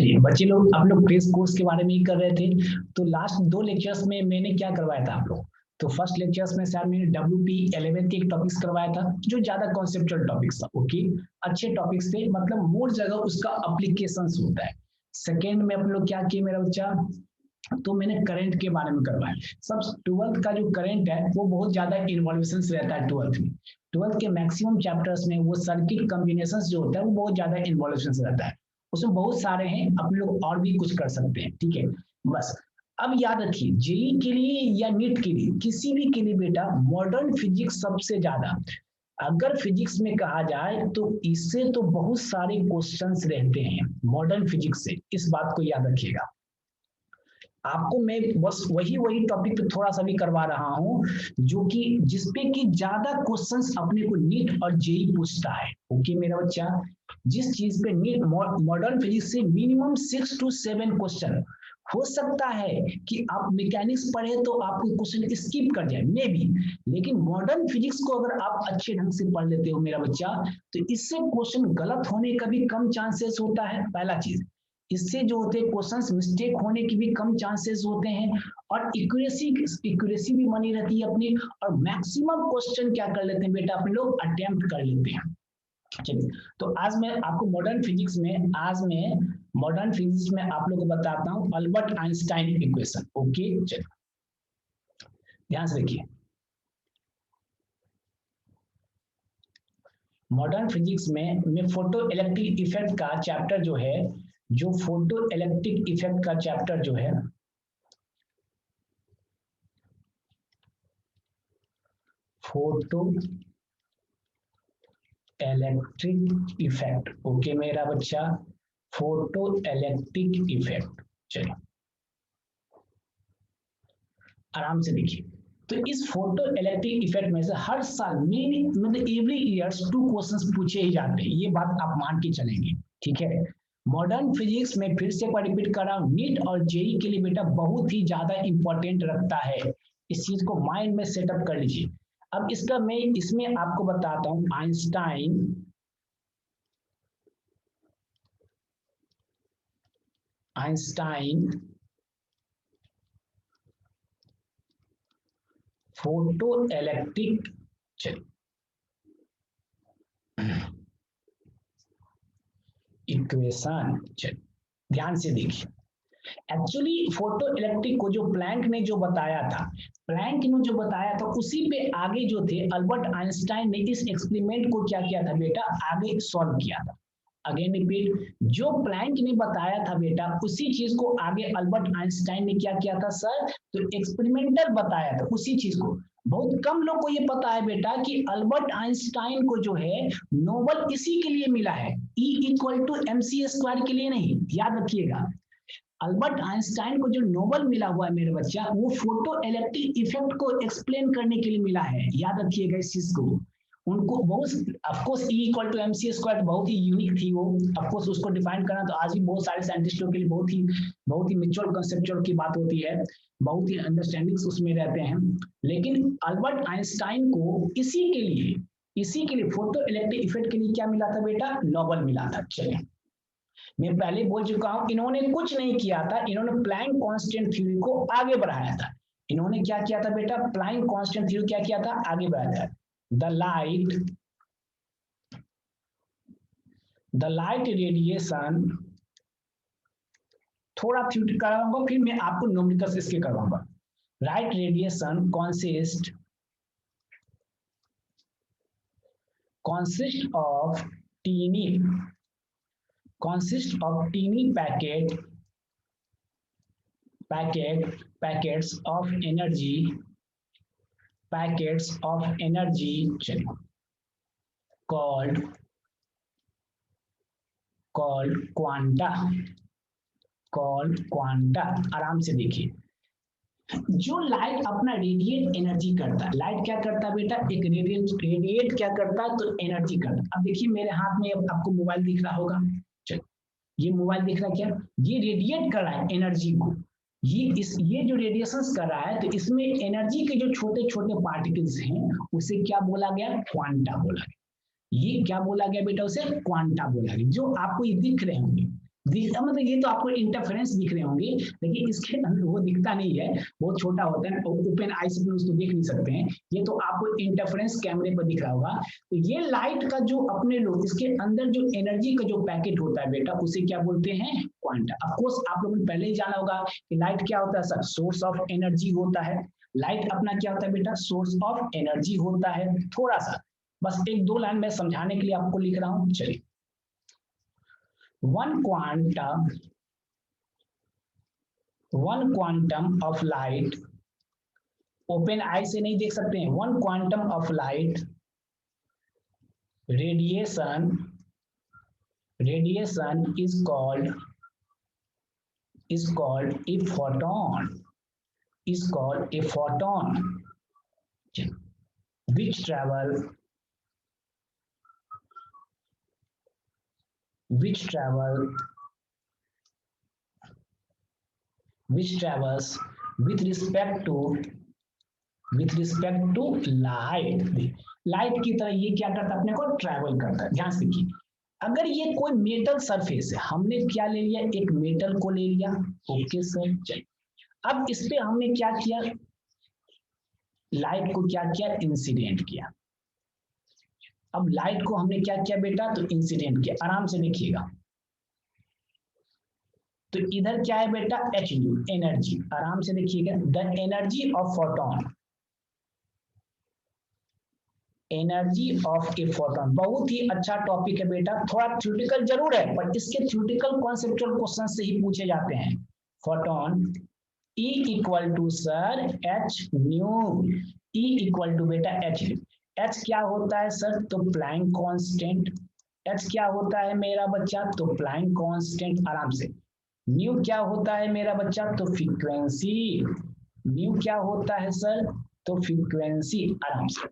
चलिए बच्चे लोग, आप लोग क्रेश कोर्स के बारे में ही कर रहे थे। तो लास्ट 2 लेक्चर्स में मैंने क्या करवाया था आप लोग? तो फर्स्ट लेक्चर्स में सर मैंने WP11 के एक टॉपिक्स करवाया था जो ज्यादा कॉन्सेप्चुअल टॉपिक्स था। ओके, अच्छे टॉपिक्स थे, मतलब मोर जगह उसका अप्लीकेशंस होता है। सेकेंड में आप लोग क्या किए मेरा बच्चा? तो मैंने करंट के बारे में करवाया। सब 12th का जो करंट है वो बहुत ज्यादा इन्वॉल्वेशन रहता है 12th में। 12th के मैक्सिमम चैप्टर्स में वो सर्किट कॉम्बिनेशंस जो होता है वो बहुत ज्यादा इन्वॉल्वेशन रहता है। उसमें बहुत सारे हैं, अपने लोग और भी कुछ कर सकते हैं। ठीक है, बस अब याद रखिए, जेई के लिए या नीट के लिए, किसी भी के लिए बेटा मॉडर्न फिजिक्स सबसे ज्यादा। अगर फिजिक्स में कहा जाए तो इससे तो बहुत सारे क्वेश्चंस रहते हैं मॉडर्न फिजिक्स से, इस बात को याद रखिएगा। आपको मैं बस वही वही टॉपिक पे थोड़ा सा भी करवा रहा हूं जो कि जिसपे कि ज्यादा क्वेश्चंस अपने को नीट और जेई पूछता है। ओके मेरा बच्चा, जिस चीज पे नीट मॉडर्न फिजिक्स से मिनिमम 6 to 7 क्वेश्चन हो सकता है कि आप मैकेनिक्स पढ़े तो आपको क्वेश्चन स्किप कर जाए मे बी, लेकिन मॉडर्न फिजिक्स को अगर आप अच्छे ढंग से पढ़ लेते हो मेरा बच्चा, तो इससे क्वेश्चन गलत होने का भी कम चांसेस होता है। पहला चीज, इससे जो होते हैं क्वेश्चंस मिस्टेक होने की भी कम चांसेस होते हैं, और इक्यूरेसी भी बनी रहती है अपनी, और मैक्सिमम क्वेश्चन क्या कर लेते हैं बेटा अपने लोग अटेम्प्ट कर लेते हैं। चलिए, तो आज मैं आपको मॉडर्न फिजिक्स में आप लोगों को बताता हूँ अल्बर्ट आइंस्टाइन इक्वेशन। ओके चलिए, ध्यान से देखिए। मॉडर्न फिजिक्स में मैं फोटो इलेक्ट्रिक इफेक्ट का चैप्टर जो है, जो फोटो इलेक्ट्रिक इफेक्ट का चैप्टर जो है, फोटो इलेक्ट्रिक इफेक्ट। ओके मेरा बच्चा, फोटो इलेक्ट्रिक इफेक्ट। चलिए आराम से देखिए। तो इस फोटो इलेक्ट्रिक इफेक्ट में से हर साल मतलब एवरी ईयर 2 क्वेश्चंस पूछे ही जाते हैं, ये बात आप मान के चलेंगे। ठीक है, मॉडर्न फिजिक्स में फिर से एक बार रिपीट कर रहा हूँ, नीट और जेई के लिए बेटा बहुत ही ज्यादा इंपॉर्टेंट रखता है। इस चीज को माइंड में सेटअप कर लीजिए। अब इसका मैं इसमें आपको बताता हूँ आइंस्टाइन फोटो इलेक्ट्रिक। चलिए इक्वेशन, चलिए ध्यान से देखिए। एक्चुअली फोटो इलेक्ट्रिक को जो प्लैंक ने जो बताया था, उसी पे आगे जो थे अल्बर्ट आइंस्टाइन ने इस एक्सपेरिमेंट को क्या किया था बेटा, आगे सॉल्व किया था। अगेन रिपीट, जो प्लैंक ने बताया था बेटा उसी चीज को आगे अल्बर्ट आइंस्टाइन ने क्या किया था सर, तो एक्सपेरिमेंटल बताया था उसी चीज को। बहुत कम लोग को ये पता है बेटा कि अल्बर्ट आइंस्टाइन को जो है नोबल इसी के लिए मिला है, E=mc² के लिए नहीं, याद रखिएगा। अल्बर्ट आइंस्टाइन को जो नोबेल मिला हुआ है मेरे बच्चा, वो फोटो इलेक्ट्रिक इफेक्ट को एक्सप्लेन करने के लिए मिला है, याद रखिएगा इस चीज को। उनको बहुत ऑफकोर्स E=mc² बहुत ही यूनिक थी वो। ऑफकोर्स उसको डिफाइन करना तो आज भी बहुत सारे साइंटिस्टों के लिए बहुत ही मिचुअल कंसेप्चुअल की बात होती है, बहुत ही अंडरस्टैंडिंग्स उसमें रहते हैं। लेकिन अल्बर्ट आइंस्टाइन को इसी के लिए फोटो इलेक्ट्रिक इफेक्ट के लिए क्या मिला था बेटा, नोबेल मिला था। चलिए, मैं पहले बोल चुका हूं, इन्होंने कुछ नहीं किया था, इन्होंने प्लैंक कांस्टेंट थ्योरी को आगे बढ़ाया था। इन्होंने क्या किया था बेटा, प्लैंक कांस्टेंट थ्योरी क्या किया था, आगे बढ़ाया था। द लाइट रेडिएशन, थोड़ा थ्योरी कराऊंगा फिर मैं आपको न्यूमेरिकल्स इसके करवाऊंगा। Light radiation consist of teeny packets of energy called quanta. आराम से देखिए, जो लाइट अपना रेडिएट एनर्जी करता है, लाइट क्या करता है बेटा, एक रेडिएट क्या करता है, तो एनर्जी करता है। अब देखिए मेरे हाथ में अब आपको मोबाइल दिख रहा होगा, चलो ये मोबाइल दिख रहा है, क्या ये रेडिएट कर रहा है एनर्जी को। ये जो रेडिएशन कर रहा है, तो इसमें एनर्जी के जो छोटे छोटे पार्टिकल्स हैं उसे क्या बोला गया, क्वांटा बोला गया। ये क्या बोला गया बेटा, उसे क्वांटा बोला गया। जो आपको ये दिख रहे होंगे, मतलब ये तो आपको इंटरफेरेंस दिख रहे होंगे, लेकिन इसके अंदर वो दिखता नहीं है, बहुत छोटा होता है, ओपन आई से उसको देख नहीं सकते हैं। ये तो आपको इंटरफेरेंस कैमरे पर दिख रहा होगा। तो ये लाइट का जो अपने लोग इसके अंदर जो एनर्जी का जो पैकेट होता है बेटा, उसे क्या बोलते हैं? क्वांटा। ऑफ कोर्स आप लोगों ने पहले ही जाना होगा कि लाइट क्या होता है सर? सोर्स ऑफ एनर्जी होता है। लाइट अपना क्या होता है बेटा? सोर्स ऑफ एनर्जी होता है। थोड़ा सा बस एक दो लाइन में समझाने के लिए आपको लिख रहा हूं। चलिए, one quantum of light, open eye से नहीं देख सकते हैं, one quantum of light radiation is called a photon, which travels with respect to light। Light की तरह ये क्या करता है? अपने को ट्रैवल करता है। ध्यान से देखिए, अगर ये कोई मेटल सरफेस है, हमने क्या ले लिया? एक मेटल को ले लिया। ओके सर, चलिए अब इस पे हमने क्या किया? लाइट को क्या किया? इंसिडेंट किया। अब लाइट को हमने क्या किया बेटा? तो इंसिडेंट किया। आराम से देखिएगा, तो इधर क्या है बेटा? H new, energy. आराम से देखिएगा, the energy of photon, energy of a photon. बहुत ही अच्छा टॉपिक है बेटा, थोड़ा थ्योरेटिकल जरूर है, पर इसके थ्योरेटिकल कॉन्सेप्चुअल क्वेश्चन से ही पूछे जाते हैं। Photon E equal to sir H nu, E equal to बेटा एच न्यू। एच क्या होता है सर? तो प्लैंक कांस्टेंट। एच क्या होता है मेरा बच्चा? तो प्लैंक कांस्टेंट। आराम से, न्यू क्या होता है मेरा बच्चा? तो फ्रीक्वेंसी। न्यू क्या होता है सर? तो फ्रीक्वेंसी। आराम से,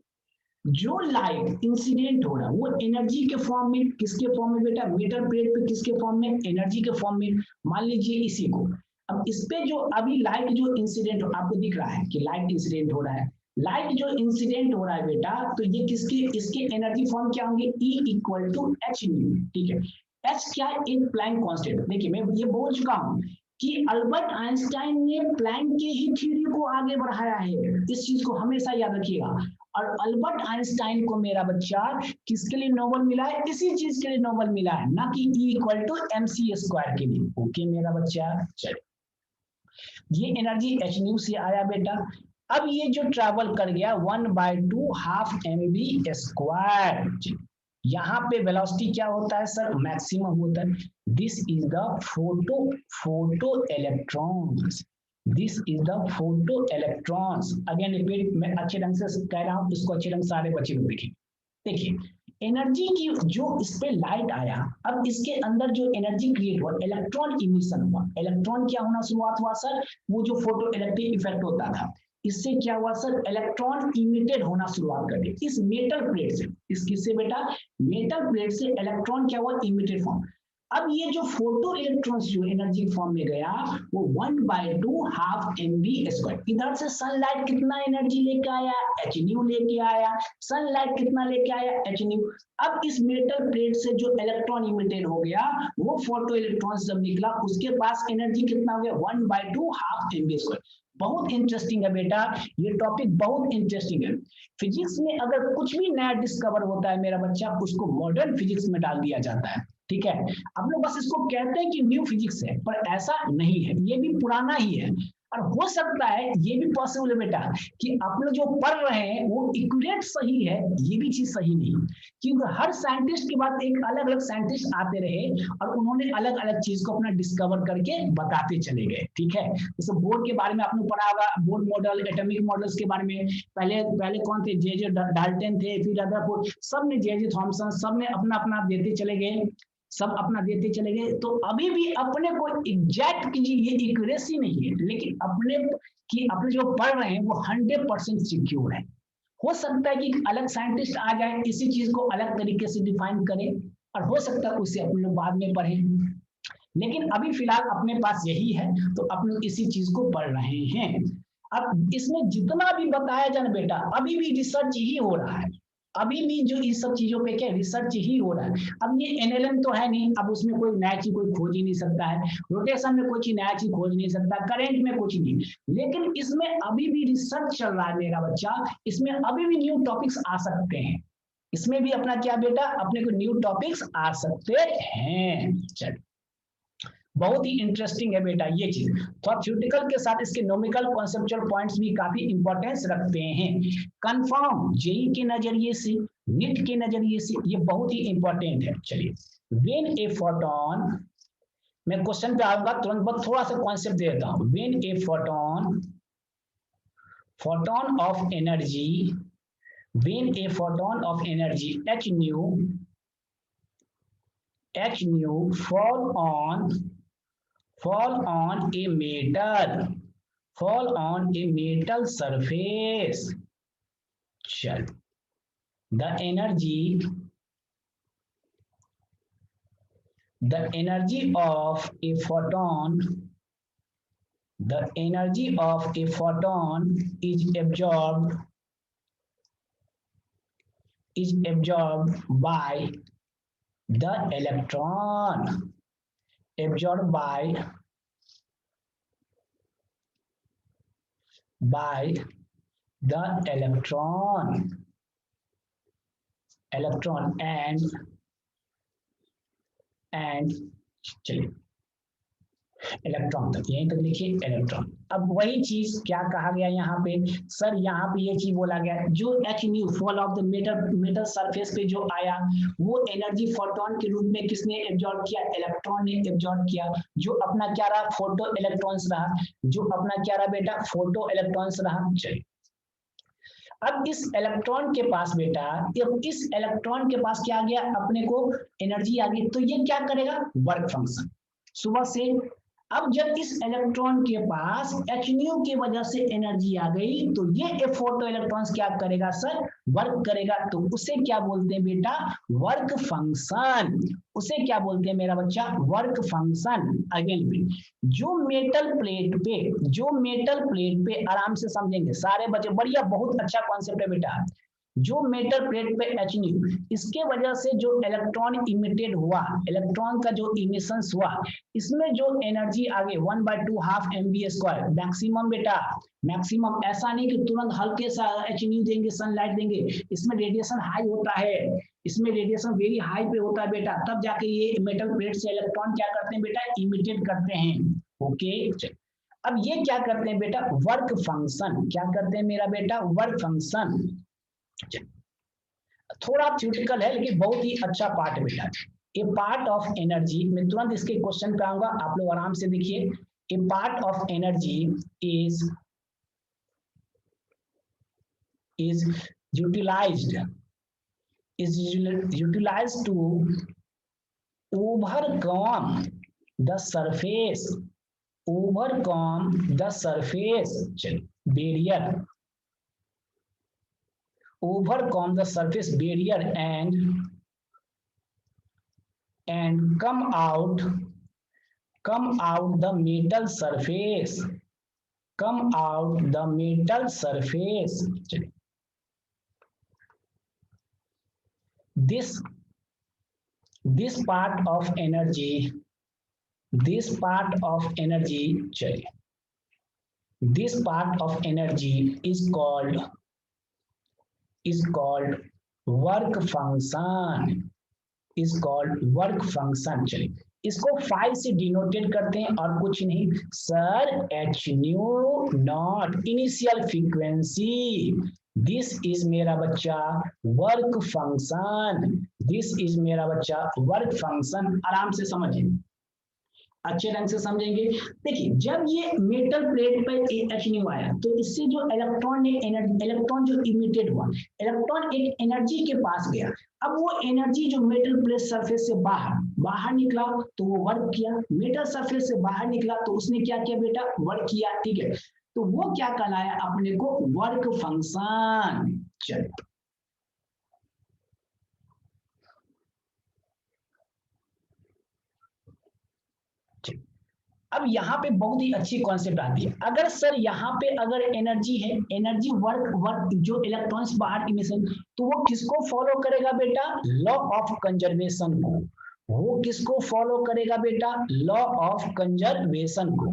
जो लाइट इंसिडेंट हो रहा है वो एनर्जी के फॉर्म में, किसके फॉर्म में बेटा? मेटल प्लेट पे। किसके फॉर्म में? एनर्जी के फॉर्म में। मान लीजिए इसी को, अब इस पे जो अभी लाइट जो इंसिडेंट आपको दिख रहा है कि लाइट इंसिडेंट हो रहा है, लाइट जो इंसिडेंट हो रहा है बेटा, तो ये किसके, इसके एनर्जी फॉर्म क्या होंगे? E equal to H nu. ठीक है, एच क्या है? एक प्लैंक कांस्टेंट। देखिए मैं ये बोल चुका हूं कि अल्बर्ट आइंस्टाइन ने प्लैंक के ही थ्योरी को आगे बढ़ाया है, इस चीज को हमेशा याद रखिएगा। और अल्बर्ट आइंस्टाइन को मेरा बच्चा किसके लिए नोबेल मिला है? इसी चीज के लिए नोबेल मिला है, ना कि E equal to MC square के लिए। ओके मेरा बच्चा, चलिए ये एनर्जी एच न्यू से आया बेटा। अब ये जो ट्रैवल कर गया 1/2 हाफ mv स्क्वायर, यहाँ पे वेलोसिटी क्या होता है सर? मैक्सिमम होता है। This is the photo electrons, this is the photo electrons. Again repeat, मैं अच्छे ढंग से कह रहा हूँ, इसको अच्छे ढंग से सारे बच्चे को देखिए। देखिए एनर्जी की जो इस पे लाइट आया, अब इसके अंदर जो एनर्जी क्रिएट हुआ, इलेक्ट्रॉन इमिशन हुआ। इलेक्ट्रॉन क्या होना शुरुआत हुआ सर? वो जो फोटो इलेक्ट्रिक इफेक्ट होता था, इससे क्या हुआ सर? इलेक्ट्रॉन इमिटेड होना शुरुआत कर दिए इस मेटल प्लेट से। इस किससे बेटा? मेटल प्लेट से इलेक्ट्रॉन क्या हुआ? Emitted form. अब ये जो फोटो इलेक्ट्रॉन्स जो एनर्जी फॉर्म में गया, वो 1/2 हाफ mv स्क्वायर। इधर से सनलाइट कितना एनर्जी लेके आया? एच न्यू लेके आया। सनलाइट कितना लेके आया? H new. अब इस मेटल प्लेट से जो इलेक्ट्रॉन इमिटेड हो गया, वो फोटो इलेक्ट्रॉन्स जब निकला, उसके पास एनर्जी कितना हो गया? 1/2 हाफ mv स्क्वायर। बहुत इंटरेस्टिंग है बेटा, ये टॉपिक बहुत इंटरेस्टिंग है। फिजिक्स में अगर कुछ भी नया डिस्कवर होता है मेरा बच्चा, उसको मॉडर्न फिजिक्स में डाल दिया जाता है। ठीक है, हम लोग बस इसको कहते हैं कि न्यू फिजिक्स है, पर ऐसा नहीं है, ये भी पुराना ही है। और हो सकता है ये भी पॉसिबल है बेटा कि आप लोग जो पढ़ रहे हैं वो एक्यूरेट सही है, ये भी चीज सही नहीं, क्योंकि हर साइंटिस्ट के बाद एक अलग अलग साइंटिस्ट आते रहे और उन्होंने अलग अलग चीज को अपना डिस्कवर करके बताते चले गए। ठीक है, जैसे बोर्ड के बारे में आपने पढ़ा होगा, बोर्ड मॉडल, एटॉमिक मॉडल्स के बारे में। पहले कौन थे? जे डाल्टन थे, फिर रदरफोर्ड, सब ने, जे थॉमसन, सब ने अपना अपना देते चले गए, सब अपना देते चले गए। तो अभी भी अपने को एग्जैक्ट की ये एक्यूरेसी नहीं है, लेकिन अपने जो पढ़ रहे हैं वो 100% सिक्योर है। हो सकता है कि अलग साइंटिस्ट आ जाए, इसी चीज को अलग तरीके से डिफाइन करें, और हो सकता है उसे अपने लोग बाद में पढ़ें, लेकिन अभी फिलहाल अपने पास यही है, तो अपने इसी चीज को पढ़ रहे हैं। अब इसमें जितना भी बताया जाए बेटा, अभी भी रिसर्च ही हो रहा है। अभी भी जो इस सब चीजों पे क्या रिसर्च ही हो रहा है। अब ये एनएलएम तो है नहीं, अब उसमें कोई नया चीज कोई खोज ही नहीं सकता है, रोटेशन में कोई चीज नया चीज खोज नहीं सकता, करंट में कुछ नहीं, लेकिन इसमें अभी भी रिसर्च चल रहा है मेरा बच्चा, इसमें अभी भी न्यू टॉपिक्स आ सकते हैं, इसमें भी अपना क्या बेटा, अपने को न्यू टॉपिक्स आ सकते हैं। चलिए, बहुत ही इंटरेस्टिंग है बेटा ये चीज। तो थ्योरेटिकल के साथ इसके नोमिकल कॉन्सेप्चुअल पॉइंट्स भी काफी इंपॉर्टेंस रखते हैं। कंफर्म जेई के नजरिए से, नीट के नजरिए से ये बहुत ही इंपॉर्टेंट है। चलिए, व्हेन ए फोटोन, मैं क्वेश्चन पे आऊंगा तुरंत बाद, थोड़ा सा कॉन्सेप्ट दे देता हूं। When a photon, photon of energy, when a photon of energy h nu fall on a metal surface. चल, the energy of a photon, the energy of a photon is absorbed by the electron, absorbed by the electron and चलिए electron तक, यहीं तक लिखिए electron. अब वही चीज क्या कहा गया यहाँ पे, सर यहाँ पे ये चीज बोला गया जो H new fall of the metal surface पे जो आया, वो एनर्जी फोटोन के रूप में किसने एब्जॉर्ब किया, इलेक्ट्रॉन ने एब्जॉर्ब किया, जो अपना क्या रहा, फोटो इलेक्ट्रॉन्स रहा, जो अपना क्या रहा बेटा, फोटो इलेक्ट्रॉन्स रहा। चलिए, अब इस इलेक्ट्रॉन के पास बेटा, इस इलेक्ट्रॉन के पास क्या आ गया, अपने को एनर्जी आ गई, तो ये क्या करेगा, वर्क फंक्शन सुबह से। अब जब इस इलेक्ट्रॉन के पास एच न्यू की वजह से एनर्जी आ गई, तो ये फोटो इलेक्ट्रॉन्स क्या करेगा सर, वर्क करेगा, तो उसे क्या बोलते हैं बेटा, वर्क फंक्शन। उसे क्या बोलते हैं मेरा बच्चा, वर्क फंक्शन। अगेन, जो मेटल प्लेट पे आराम से समझेंगे सारे बच्चे, बढ़िया, बहुत अच्छा कॉन्सेप्ट है बेटा। जो मेटल प्लेट पे एच न्यू, इसके वजह से जो इलेक्ट्रॉन इमिटेड हुआ, इलेक्ट्रॉन का जो इमिशन हुआ, इसमें जो एनर्जी आ गई 1/2 हाफ mv², मैक्सिमम बेटा, मैक्सिमम। ऐसा नहीं कि तुरंत हल्के सा एच न्यू देंगे, सनलाइट देंगे, इसमें रेडिएशन हाई होता है, इसमें रेडिएशन वेरी हाई पे होता है बेटा, तब जाके ये मेटल प्लेट से इलेक्ट्रॉन क्या करते हैं बेटा, इमिटेड करते हैं। ओके, अब ये क्या करते हैं बेटा, वर्क फंक्शन, क्या करते हैं मेरा बेटा, वर्क फंक्शन। थोड़ा थ्योरेटिकल है लेकिन बहुत ही अच्छा पार्ट है बेटा। ए पार्ट ऑफ एनर्जी, मैं तुरंत इसके क्वेश्चन पे आऊंगा, आप लोग आराम से देखिए। A part of energy is utilized to overcome the surface barrier, overcome the surface barrier and come out the metal surface, this part of energy, चलिए, this part of energy is called work function, चलिए, इसको 5 से denoted करते हैं और कुछ नहीं sir, H nu not initial frequency, this is मेरा बच्चा वर्क फंक्शन, दिस इज मेरा बच्चा वर्क फंक्शन। आराम से समझिए, अच्छे ढंग से समझेंगे। देखिए, जब ये मेटल प्लेट पर एच न्यू आया, तो इससे जो इलेक्ट्रॉन ने इलेक्ट्रॉन जो इमिटेड हुआ, इलेक्ट्रॉन एक एनर्जी के पास गया। अब वो एनर्जी जो मेटल प्लेट सरफेस से बाहर निकला, तो वो वर्क किया, मेटल सरफेस से बाहर निकला तो उसने क्या किया बेटा, वर्क किया। ठीक है, तो वो क्या कहलाया अपने को, वर्क फंक्शन। चलिए, अब यहाँ पे बहुत ही अच्छी कॉन्सेप्ट आती है। अगर सर यहाँ पे अगर एनर्जी है, एनर्जी वर्क वर्क जो इलेक्ट्रॉन्स बाहर इमिशन, तो वो किसको फॉलो करेगा बेटा? लॉ ऑफ कंजर्वेशन को। वो किसको फॉलो करेगा बेटा? लॉ ऑफ कंजर्वेशन को।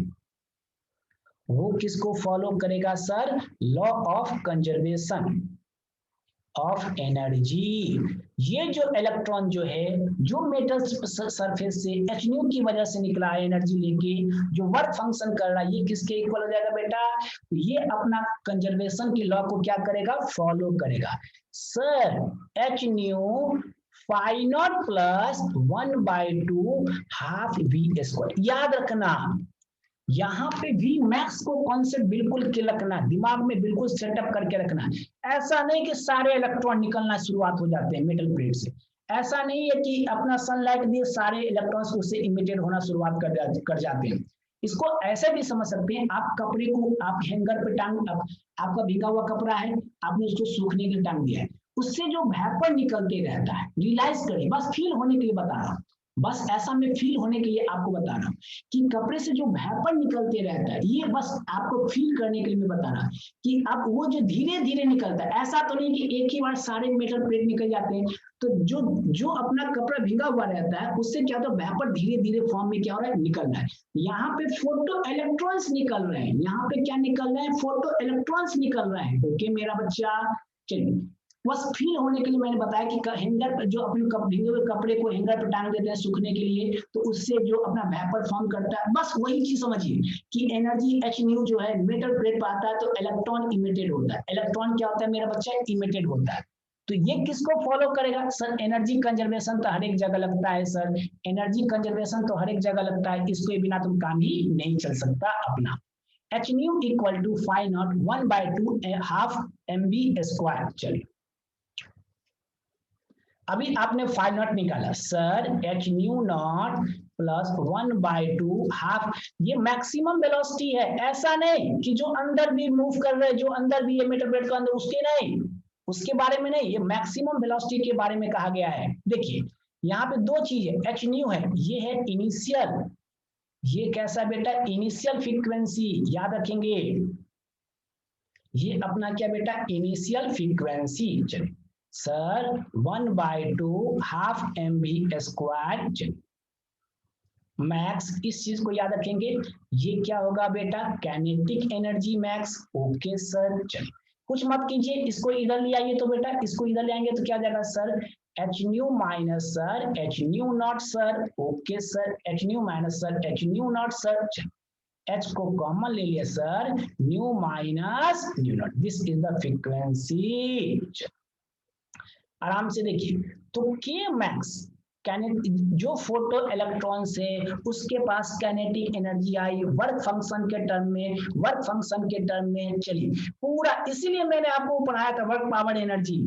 वो किसको फॉलो करेगा sir? Law of conservation of energy. ये जो इलेक्ट्रॉन जो है, जो मेटल सरफेस से एच न्यू की वजह से निकला है एनर्जी लेके, जो वर्क फंक्शन कर रहा है, ये किसके इक्वल हो जाएगा बेटा? ये अपना कंजर्वेशन की लॉ को क्या करेगा? फॉलो करेगा। Sir H nu phi naught plus 1/2 half V square. याद रखना, यहाँ पे भी मैक्स को कॉन्सेप्ट बिल्कुल क्लियर रखना, दिमाग में बिल्कुल सेटअप करके रखना। ऐसा नहीं कि सारे इलेक्ट्रॉन निकलना शुरुआत हो जाते हैं मेटल प्लेट से। ऐसा नहीं है कि अपना सनलाइट दिए सारे इलेक्ट्रॉन्स उससे इमिटेड होना शुरुआत कर जाते हैं। इसको ऐसे भी समझ सकते हैं, आप कपड़े को आप हैंगर पे टांग, आपका भीगा हुआ कपड़ा है, आपने उसको सूखने के लिए टांग दिया है, उससे जो वेपर निकलते रहता है, रियलाइज करिए, बस फील होने के लिए बता रहा हूँ, बस ऐसा मैं फील होने के लिए आपको बता रहा हूँ कि कपड़े से जो वेपर निकलते रहता है, ये बस आपको फील करने के लिए मैं बता रहा कि अब वो जो धीरे धीरे निकलता है, ऐसा तो नहीं कि एक ही बार सारे मेटल प्लेट निकल जाते हैं। तो जो जो अपना कपड़ा भीगा हुआ रहता है, उससे क्या होता है? वेपर धीरे धीरे फॉर्म में क्या हो रहा है? निकल रहा है। यहाँ पे फोटो इलेक्ट्रॉन्स निकल रहे हैं, यहाँ पे क्या निकल रहे हैं? फोटो इलेक्ट्रॉन्स निकल रहे हैं। ओके मेरा बच्चा, चलिए बस फील होने के लिए मैंने बताया कि हैंगर पर जो अपने भीगे हुए कपड़े को हैंगर पर टांग देते हैं सूखने के लिए, तो उससे जो अपना वेपर फॉर्म करता है, बस वही चीज समझिए कि एनर्जी एच न्यू जो है मेटल प्लेट पर आता है तो इलेक्ट्रॉन इमिटेड होता है। इलेक्ट्रॉन क्या होता है मेरा बच्चा? इमिटेड होता है। तो ये किसको फॉलो करेगा? सर एनर्जी कंजर्वेशन तो हर एक जगह लगता है सर, एनर्जी कंजर्वेशन तो हर एक जगह लगता है, इसके बिना तुम काम ही नहीं चल सकता अपना। H nu equal to phi naught 1/2 half M B square. चलिए अभी आपने फाई नॉट निकाला, sir H nu naught plus 1/2 half, ये मैक्सिमम वेलोसिटी है। ऐसा नहीं कि जो अंदर भी मूव कर रहे, जो अंदर भी है मेटल प्लेट के अंदर, उसके नहीं, उसके बारे में नहीं, ये मैक्सिमम वेलोसिटी के बारे में कहा गया है। देखिए यहाँ पे दो चीज है, एच न्यू है, ये है इनिशियल, ये कैसा बेटा? इनिशियल फ्रीक्वेंसी, याद रखेंगे, ये अपना क्या बेटा? Initial frequency. चलिए sir 1/2 half M B square max, इस चीज को याद रखेंगे, ये क्या होगा बेटा? Kinetic energy max. Okay sir, चलिए कुछ मत कीजिए, इसको इधर ले आइए, तो बेटा इसको इधर ले आएंगे तो क्या जाएगा sir? H nu minus sir H nu not sir. Okay sir, H nu minus sir H nu not sir, H को कॉमन ले लिया sir, new minus nu not, this is the frequency. आराम से देखिए, तो के मैक्स जो photo electron से उसके पास काइनेटिक एनर्जी आई वर्क फंक्शन के टर्म में, वर्क फंक्शन के टर्म में। चलिए पूरा, इसीलिए मैंने आपको पढ़ाया था work power energy,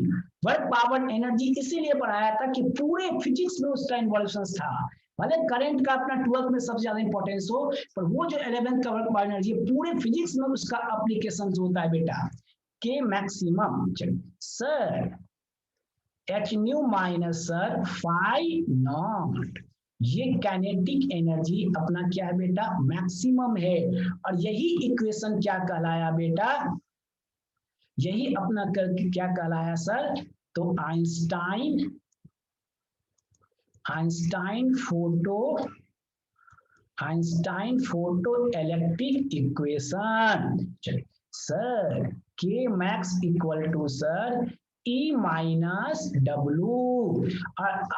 work power energy इसीलिए पढ़ाया था कि पूरे फिजिक्स में उसका इन्वॉल्यूशन था। भले करंट का अपना 12th में सबसे ज्यादा इंपॉर्टेंस हो, पर वो जो 11th का वर्क पावर एनर्जी पूरे फिजिक्स में उसका अप्लीकेशन होता है बेटा, K maximum. Sir H nu minus sir phi naught, ये काइनेटिक एनर्जी अपना क्या है बेटा? मैक्सिमम है। और यही इक्वेशन क्या कहलाया बेटा? यही अपना क्या कहलाया सर? तो आइंस्टाइन फोटो इलेक्ट्रिक इक्वेशन। चलिए sir K max equal to sir E minus W.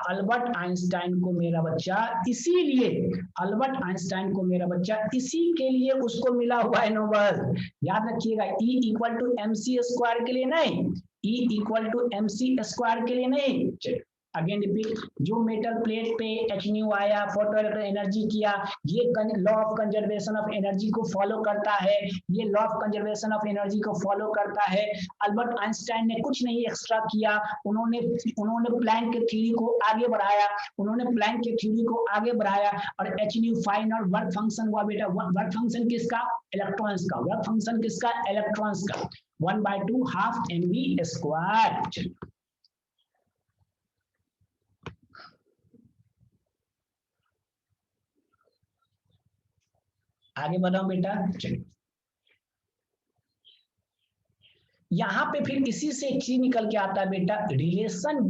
Albert Einstein को मेरा बच्चा, इसीलिए अल्बर्ट आइंस्टाइन को मेरा बच्चा इसी के लिए उसको मिला हुआ है नोबेल। याद रखिएगा, E equal to M C square के लिए नहीं, E equal to M C square के लिए नहीं। अगेन रिपीट, जो मेटल प्लेट पे एच न्यू आया, फोटो एनर्जी किया, ये law of conservation of energy को फॉलो करता है, ये law of conservation of energy को फॉलो करता है। अल्बर्ट आइंस्टाइन ने कुछ नहीं एक्स्ट्रा किया, उन्होंने प्लैंक के थ्योरी को आगे बढ़ाया, और H new find out work function हुआ बेटा। वर्क फंक्शन किसका? इलेक्ट्रॉन्स का। वर्क फंक्शन किसका? इलेक्ट्रॉन्स का। 1/2 हाफ एम बी स्क्वायर। आगे बढ़ाओ बेटा। चलिए यहां पे फिर इसी से एक चीज निकल के आता है बेटा, relation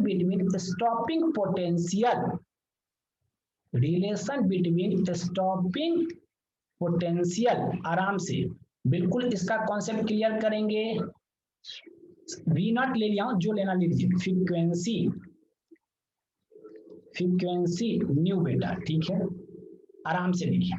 between stopping potential, relation between stopping potential. आराम से बिल्कुल इसका कॉन्सेप्ट क्लियर करेंगे। वी नॉट ले लिया हूं, जो लेना लीजिए। फ्रीक्वेंसी न्यू बेटा, ठीक है, आराम से लिखिए।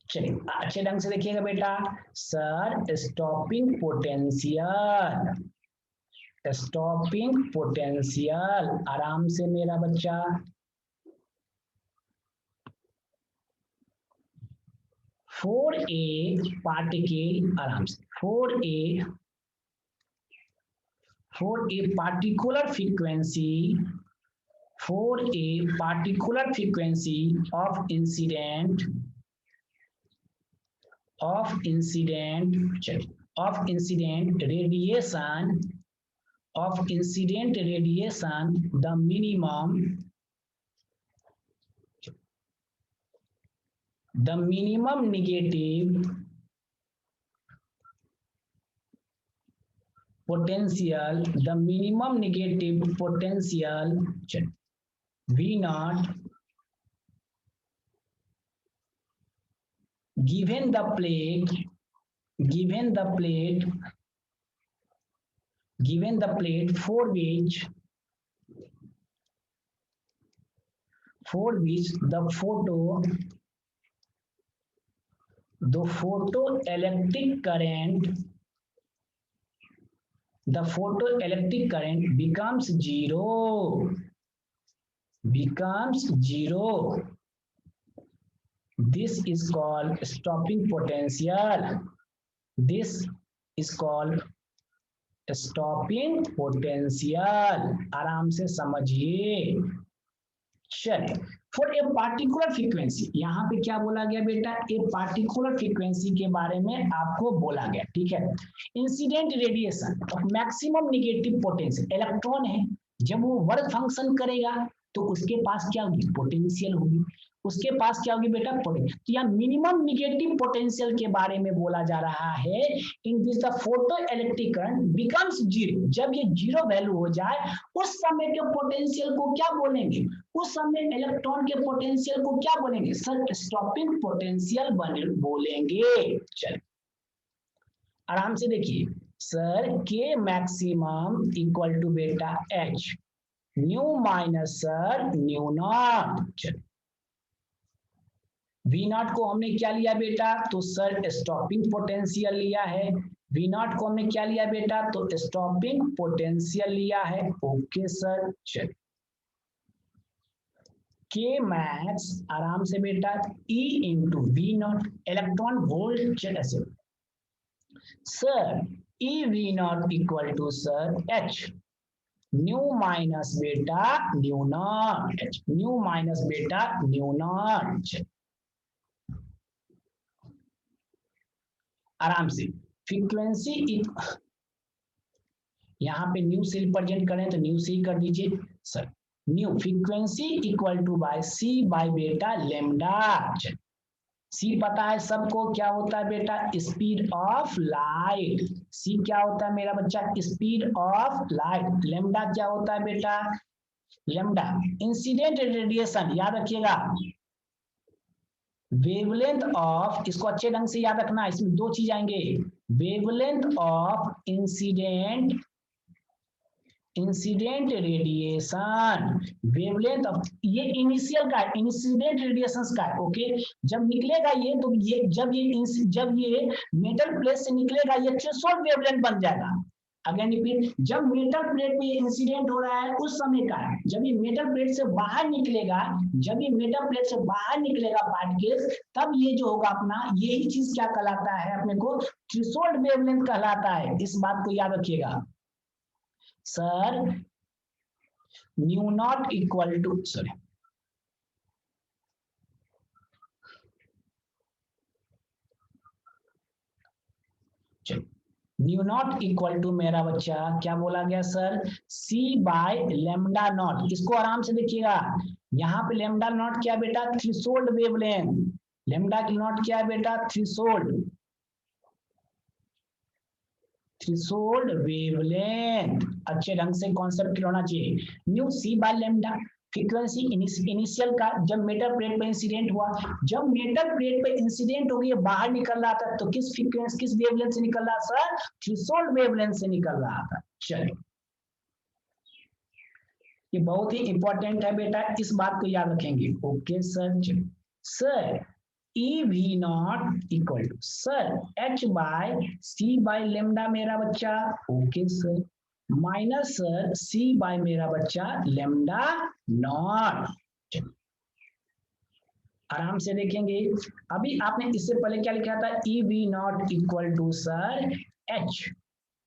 चलिए अच्छे ढंग से देखिएगा बेटा। सर स्टॉपिंग पोटेंशियल, आराम से मेरा बच्चा। फॉर ए पार्टिकल, आराम से, for a particular frequency, for a particular frequency of incident radiation, the minimum negative potential, V naught, given the plate for which the photoelectric current becomes zero. This is called stopping potential. आराम से समझिए। चलिए, for a particular frequency, यहाँ पे क्या बोला गया बेटा, ए पार्टिकुलर फ्रीक्वेंसी के बारे में आपको बोला गया, ठीक है। Incident radiation of maximum negative potential, electron है, जब वो वर्क फंक्शन करेगा तो उसके पास क्या होगी, पोटेंशियल होगी। उसके पास क्या होगी बेटा, पोटेंशियल। तो यहाँ मिनिमम नेगेटिव पोटेंशियल के बारे में बोला जा रहा है, in this the photo electric current becomes zero. जब ये जीरो वैल्यू हो जाए उस समय के पोटेंशियल को क्या बोलेंगे, उस समय इलेक्ट्रॉन के पोटेंशियल को क्या बोलेंगे, सर स्टॉपिंग पोटेंशियल बोलेंगे। चलिए आराम से देखिए, sir K maximum equal to बेटा H nu minus sir nu naught. V naught को हमने क्या लिया बेटा, तो सर स्टॉपिंग पोटेंशियल लिया है। वी नॉट को हमने क्या लिया बेटा, तो स्टॉपिंग पोटेंशियल लिया है। ओके सर, चल के मैक्स, आराम से बेटा, E into V naught, electron volt. चल ऐसे sir E V naught equal to sir H nu minus बेटा nu naught, H nu minus बेटा न्यू नॉट। आराम से फ्रीक्वेंसी, यहां पे न्यू से रिप्रेजेंट करें तो न्यू सी कर दीजिए sir. Nu frequency equal to by C by बेटा लेमडा। सी पता है सबको क्या होता है बेटा, स्पीड ऑफ लाइट। सी क्या होता है मेरा बच्चा, स्पीड ऑफ लाइट। लेमडा क्या होता है बेटा, लेमडा इंसिडेंट रेडिएशन, याद रखिएगा। वेवलेंथ ऑफ, इसको अच्छे ढंग से याद रखना, इसमें दो चीज आएंगे, wavelength of incident radiation, wavelength of, ये इनिशियल का है, इंसिडेंट रेडिएशन का है। ओके, जब निकलेगा ये, तो ये जब ये मेटल प्लेट से निकलेगा ये थ्रेशोल्ड वेवलेंथ बन जाएगा। अगेन रिपीट, जब मेटल प्लेट में ये इंसिडेंट हो रहा है उस समय का है। जब ये मेटल प्लेट से बाहर निकलेगा, जब ये मेटल प्लेट से बाहर निकलेगा पार्टिकल, तब ये जो होगा अपना, यही चीज क्या कहलाता है, अपने को थ्रेशोल्ड वेवलेंथ कहलाता है। इस बात को याद रखिएगा sir. Nu naught equal to, sorry nu naught equal to मेरा बच्चा क्या बोला गया sir, C by lambda naught. इसको आराम से देखिएगा, यहाँ पे लेमडा नॉट क्या बेटा, थ्रेशोल्ड वेवलेंथ। लेमडा की नॉट क्या है बेटा, थ्रेशोल्ड, थ्रेशोल्ड वेवलेंथ। अच्छे ढंग से कॉन्सेप्ट क्लियर होना चाहिए। Nu C by lambda frequency initial का जब मेटल प्लेट पे इंसिडेंट हुआ, जब मेटल प्लेट पे इंसिडेंट हो गई बाहर निकल रहा था तो किस फ्रीक्वेंसी किस वेवलेंथ से निकल रहा सर, थ्रेशोल्ड वेवलेंथ से निकल रहा था। चलिए ये बहुत ही इंपॉर्टेंट है बेटा, इस बात को याद रखेंगे। Okay sir, sir E V naught equal to sir H by C by lambda मेरा बच्चा। Okay sir, minus sir C by मेरा बच्चा लेमडा नॉट। आराम से देखेंगे, अभी आपने इससे पहले क्या लिखा था, E V naught equal to sir H,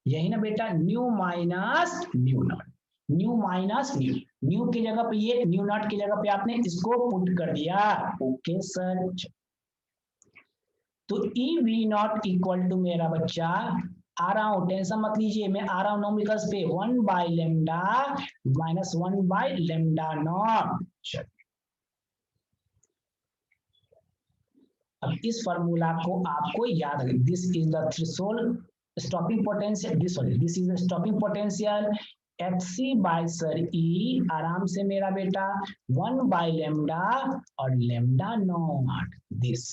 यही ना बेटा, nu minus nu naught, nu minus nu, nu की जगह पे ये, न्यू नॉट की जगह पे आपने इसको पुट कर दिया। ओके सर, तो E V naught equal to मेरा बच्चा, आ रहा हूं टेंशन मत लीजिए, मैं आ रहा हूं नोमिकल्स पे, 1 by lambda minus 1 by lambda naught. अब इस फॉर्मूला को आपको याद रखें, this is the threshold stopping potential, this is the stopping potential h c by sir e, आराम से मेरा बेटा 1 बाय लेमडा और लेमडा नॉट दिस।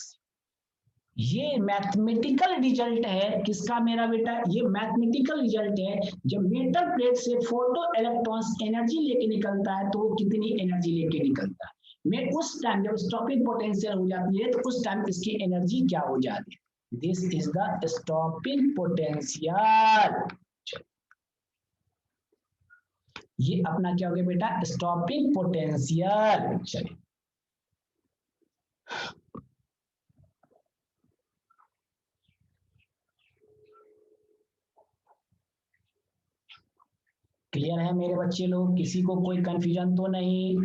ये मैथमेटिकल रिजल्ट है किसका मेरा बेटा, ये मैथमेटिकल रिजल्ट है, जब मेटल प्लेट से फोटो इलेक्ट्रॉन्स एनर्जी लेके निकलता है तो वो कितनी एनर्जी लेके निकलता है, मैं उस टाइम जब स्टॉपिंग पोटेंशियल हो जाती है तो उस टाइम इसकी एनर्जी क्या हो जाती है, this is the stopping potential. ये अपना क्या हो गया बेटा, स्टॉपिंग पोटेंशियल। चलिए क्लियर है मेरे बच्चे लोग, किसी को कोई कंफ्यूजन तो नहीं।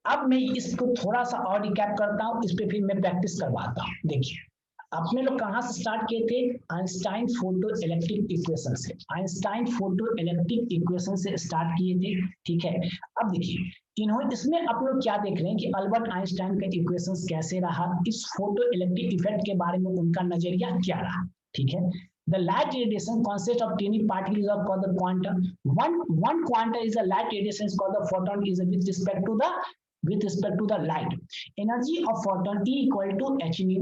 अब मैं इसको थोड़ा सा और रिकैप करता हूं, इस पे फिर मैं प्रैक्टिस करवाता हूं। देखिए अपने लोग कहां से स्टार्ट किए थे, आइंस्टाइन फोटो इलेक्ट्रिक इक्वेशन से, आइंस्टाइन फोटो इलेक्ट्रिक इक्वेशन से स्टार्ट किए थे। ठीक है, अब देखिए इन्होंने इसमें आप लोग क्या देख रहे हैं कि अल्बर्ट आइंस्टाइन का इक्वेशन कैसे रहा, इस फोटो इलेक्ट्रिक इफेक्ट के बारे में उनका नजरिया क्या रहा। ठीक है, the light radiation consists of tiny particles are called the quantum. One quantum is a light radiation is called the photon, is with respect to the light. Energy of photon E equal to h nu,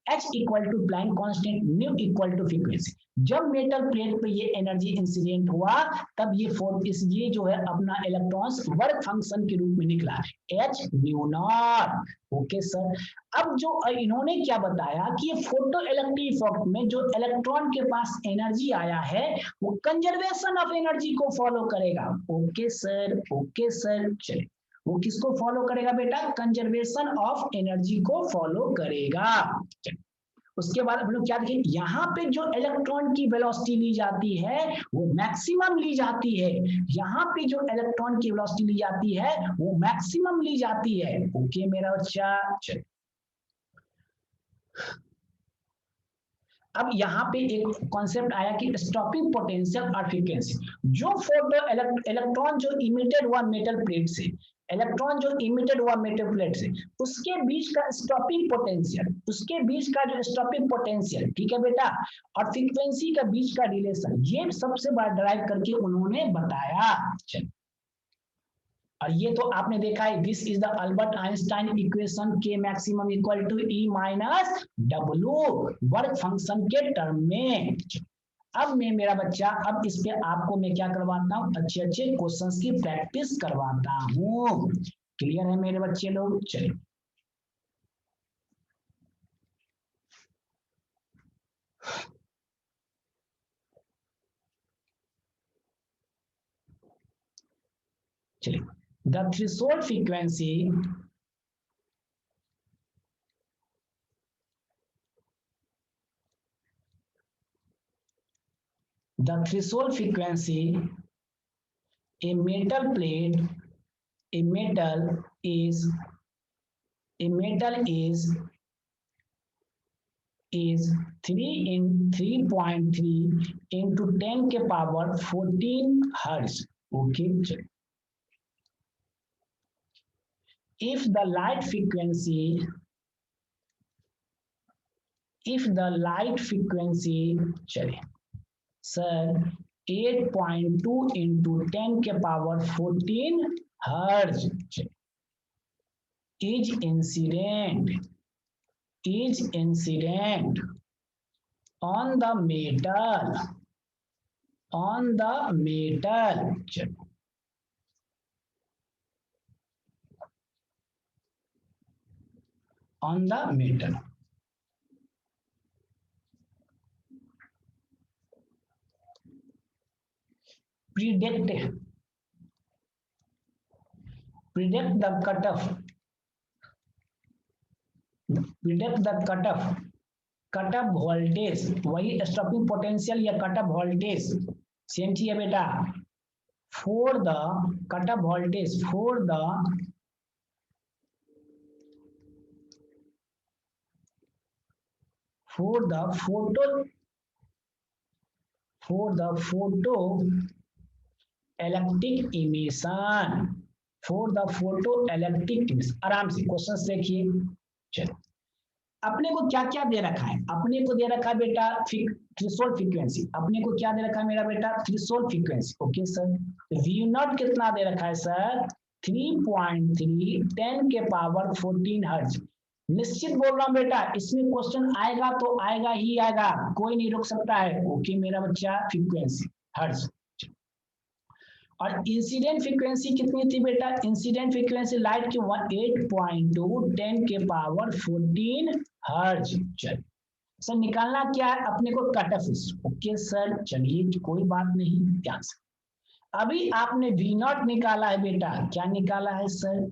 h equal to Planck constant, nu equal to frequency. जब metal plate पे ये energy incident हुआ तब ये जो है अपना electrons work function के रूप में निकला, H nu not. Okay sir, अब जो इन्होंने क्या बताया कि ये फोटो इलेक्ट्रिक इफेक्ट में जो इलेक्ट्रॉन के पास एनर्जी आया है वो कंजर्वेशन ऑफ एनर्जी को फॉलो करेगा। ओके सर, ओके सर, चलिए वो किसको फॉलो करेगा बेटा, कंजर्वेशन ऑफ एनर्जी को फॉलो करेगा। उसके बाद हम लोग क्या देखें, यहाँ पे जो इलेक्ट्रॉन की वेलोसिटी ली जाती है वो मैक्सिमम ली जाती है, यहाँ पे जो इलेक्ट्रॉन की वेलोसिटी ली जाती है वो मैक्सिमम ली जाती है। ओके मेरा बच्चा, चलिए अब यहाँ पे एक कॉन्सेप्ट आया कि स्टॉपिंग पोटेंशियल और फ्रीक्वेंसी। जो फोटो इलेक्ट्रॉन जो इमिटेड हुआ मेटल प्लेट से, इलेक्ट्रॉन जो इमिटेड हुआ मेटल प्लेट से, उसके बीच का स्टॉपिंग पोटेंशियल, उसके बीच का जो स्टॉपिंग पोटेंशियल, ठीक है बेटा, और फ्रीक्वेंसी का बीच का रिलेशन, ये सबसे बड़ा ड्राइव करके उन्होंने बताया। चलिए और ये तो आपने देखा है, this is the Albert Einstein equation, K maximum equal to E minus W work function के टर्म में। अब मैं मेरा बच्चा, अब इस पे आपको मैं क्या करवाता हूँ, अच्छे अच्छे क्वेश्चंस की प्रैक्टिस करवाता हूँ। क्लियर है मेरे बच्चे लोग, चलिए चलिए, the threshold frequency, the threshold frequency a metal plate, a metal is is 3.3 into 10 के power 14 hertz. Okay, if the light frequency चलिए सर 8.2 into 10 के power 14 hertz is incident on the metal on the metal predict the cutoff voltage, वही stopping potential या cutoff voltage same चीज है बेटा। For the cutoff voltage for the photoelectric emission, आराम से question देखिए। चलो अपने को क्या क्या दे रखा है, अपने को दे रखा है बेटा थ्रेशोल्ड फ्रीक्वेंसी, अपने को क्या दे रखा है मेरा बेटा threshold frequency. Okay sir, V naught कितना दे रखा है सर 3.3 10 के पावर 14 हर्ट्ज। निश्चित बोल रहा हूं बेटा, इसमें क्वेश्चन आएगा तो आएगा ही आएगा, कोई नहीं रोक सकता है। ओके मेरा बच्चा, फ्रीक्वेंसी हर्ट्ज। और इंसिडेंट फ्रीक्वेंसी कितनी थी बेटा, इंसिडेंट फ्रीक्वेंसी लाइट की 8.2 10 के पावर 14 हर्ट्ज। चलिए सर निकालना क्या है अपने को, कट ऑफ। ओके सर चलिए कोई बात नहीं, ध्यान से। अभी आपने वी नॉट निकाला है बेटा, क्या निकाला है sir,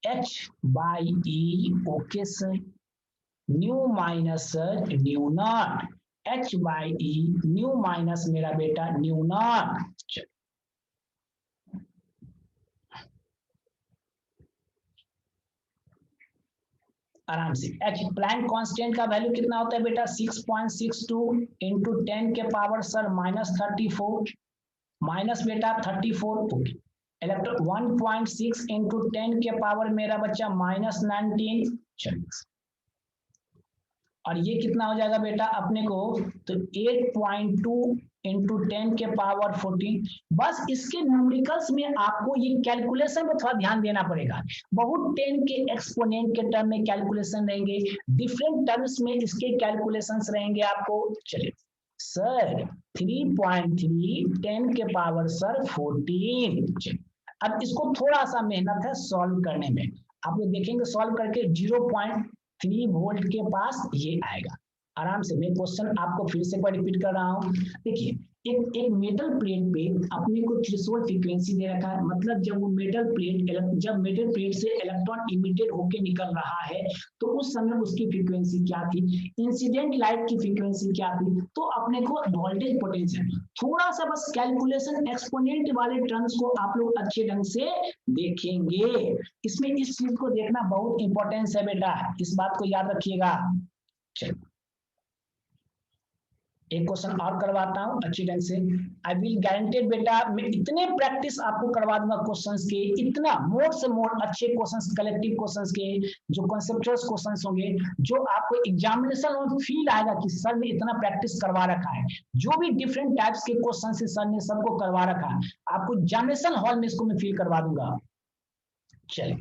h/e। Okay sir, new minus sir nu not, h/e new minus मेरा बेटा न्यू नॉट। आराम से एच प्लैंक कांस्टेंट का वैल्यू कितना होता है बेटा 6.62 इंटू 10 के पावर सर -34 माइनस बेटा 34। ओके इलेक्ट्रॉन 1.6 इंटू 10 के पावर मेरा बच्चा -19। चलिए और ये कितना हो जाएगा बेटा अपने को, तो 8.2 इंटू 10 के पावर 14। बस इसके न्यूमेरिकल्स में आपको ये कैलकुलेशन में थोड़ा ध्यान देना पड़ेगा। बहुत 10 के एक्सपोनेंट के टर्म में कैलकुलेशन रहेंगे, डिफरेंट टर्म्स में इसके कैलकुलेशंस रहेंगे आपको। चलिए सर 3.3 10 के पावर सर 14। अब इसको थोड़ा सा मेहनत है सॉल्व करने में, आप लोग देखेंगे सॉल्व करके 0.3 वोल्ट के पास ये आएगा। आराम से मैं क्वेश्चन आपको फिर से रिपीट कर रहा हूं। देखिए एक मेटल प्लेट पे अपने को थ्रेशोल्ड फ्रीक्वेंसी दे रखा है, मतलब जब वो मेटल प्लेट से इलेक्ट्रॉन इमिटेड होके निकल रहा है तो उस समय उसकी फ्रीक्वेंसी क्या थी, इंसिडेंट लाइट की फ्रीक्वेंसी क्या थी, तो अपने को वोल्टेज पोटेंशियल थोड़ा सा बस कैलकुलेशन एक्सपोनेंट वाले टर्म्स को आप लोग अच्छे ढंग से देखेंगे। इसमें इस चीज को देखना बहुत इंपॉर्टेंस है बेटा, इस बात को याद रखिएगा। चलिए एक क्वेश्चन और करवाता हूं अच्छी ढंग से। आई विल गारंटेड बेटा, मैं इतने प्रैक्टिस आपको करवा दूंगा क्वेश्चंस के, इतना मोर से मोर अच्छे क्वेश्चंस, कलेक्टिव क्वेश्चंस के, जो कॉन्सेप्चुअल क्वेश्चंस होंगे, जो आपको एग्जामिनेशन में फील आएगा कि सर ने इतना प्रैक्टिस करवा रखा है। जो भी डिफरेंट टाइप्स के क्वेश्चन से सर ने सबको करवा रखा है, आपको एग्जामिनेशन हॉल में इसको मैं फील करवा दूंगा। चलिए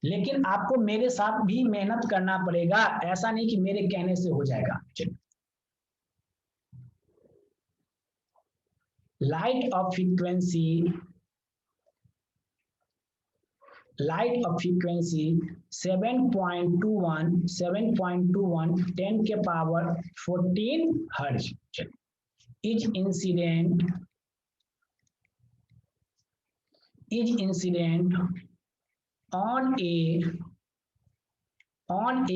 लेकिन आपको मेरे साथ भी मेहनत करना पड़ेगा, ऐसा नहीं कि मेरे कहने से हो जाएगा। चलिए light of frequency 7.21 10 के power 14 hertz is incident on a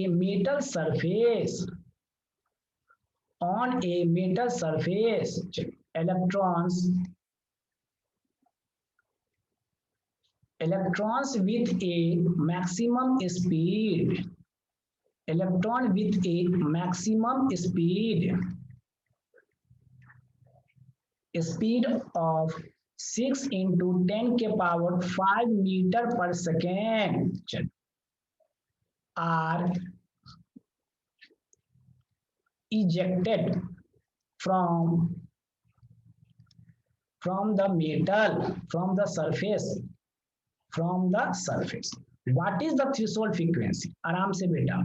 metal surface electrons with a maximum speed electron with A maximum speed of 6 into 10 के पावर 5 मीटर पर second are ejected from the metal from the surface. What is the threshold frequency? आराम से बेटा,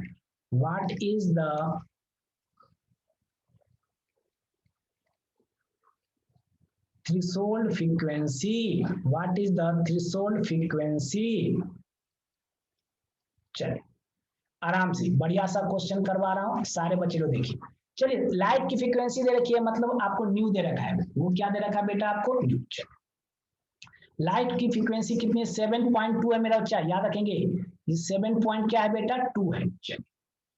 what is the threshold frequency? What is the threshold frequency? चलिए आराम से बढ़िया सा क्वेश्चन करवा रहा हूं, सारे बच्चे लोग देखिए। चलिए लाइट की फ्रीक्वेंसी दे रखी है, मतलब आपको न्यू दे रखा है। वो क्या दे रखा है बेटा आपको? न्यू। लाइट की फ्रीक्वेंसी कितनी है? 7.2 है मेरा बच्चा, याद रखेंगे। ये 7 पॉइंट क्या है बेटा? 2 है। चलिए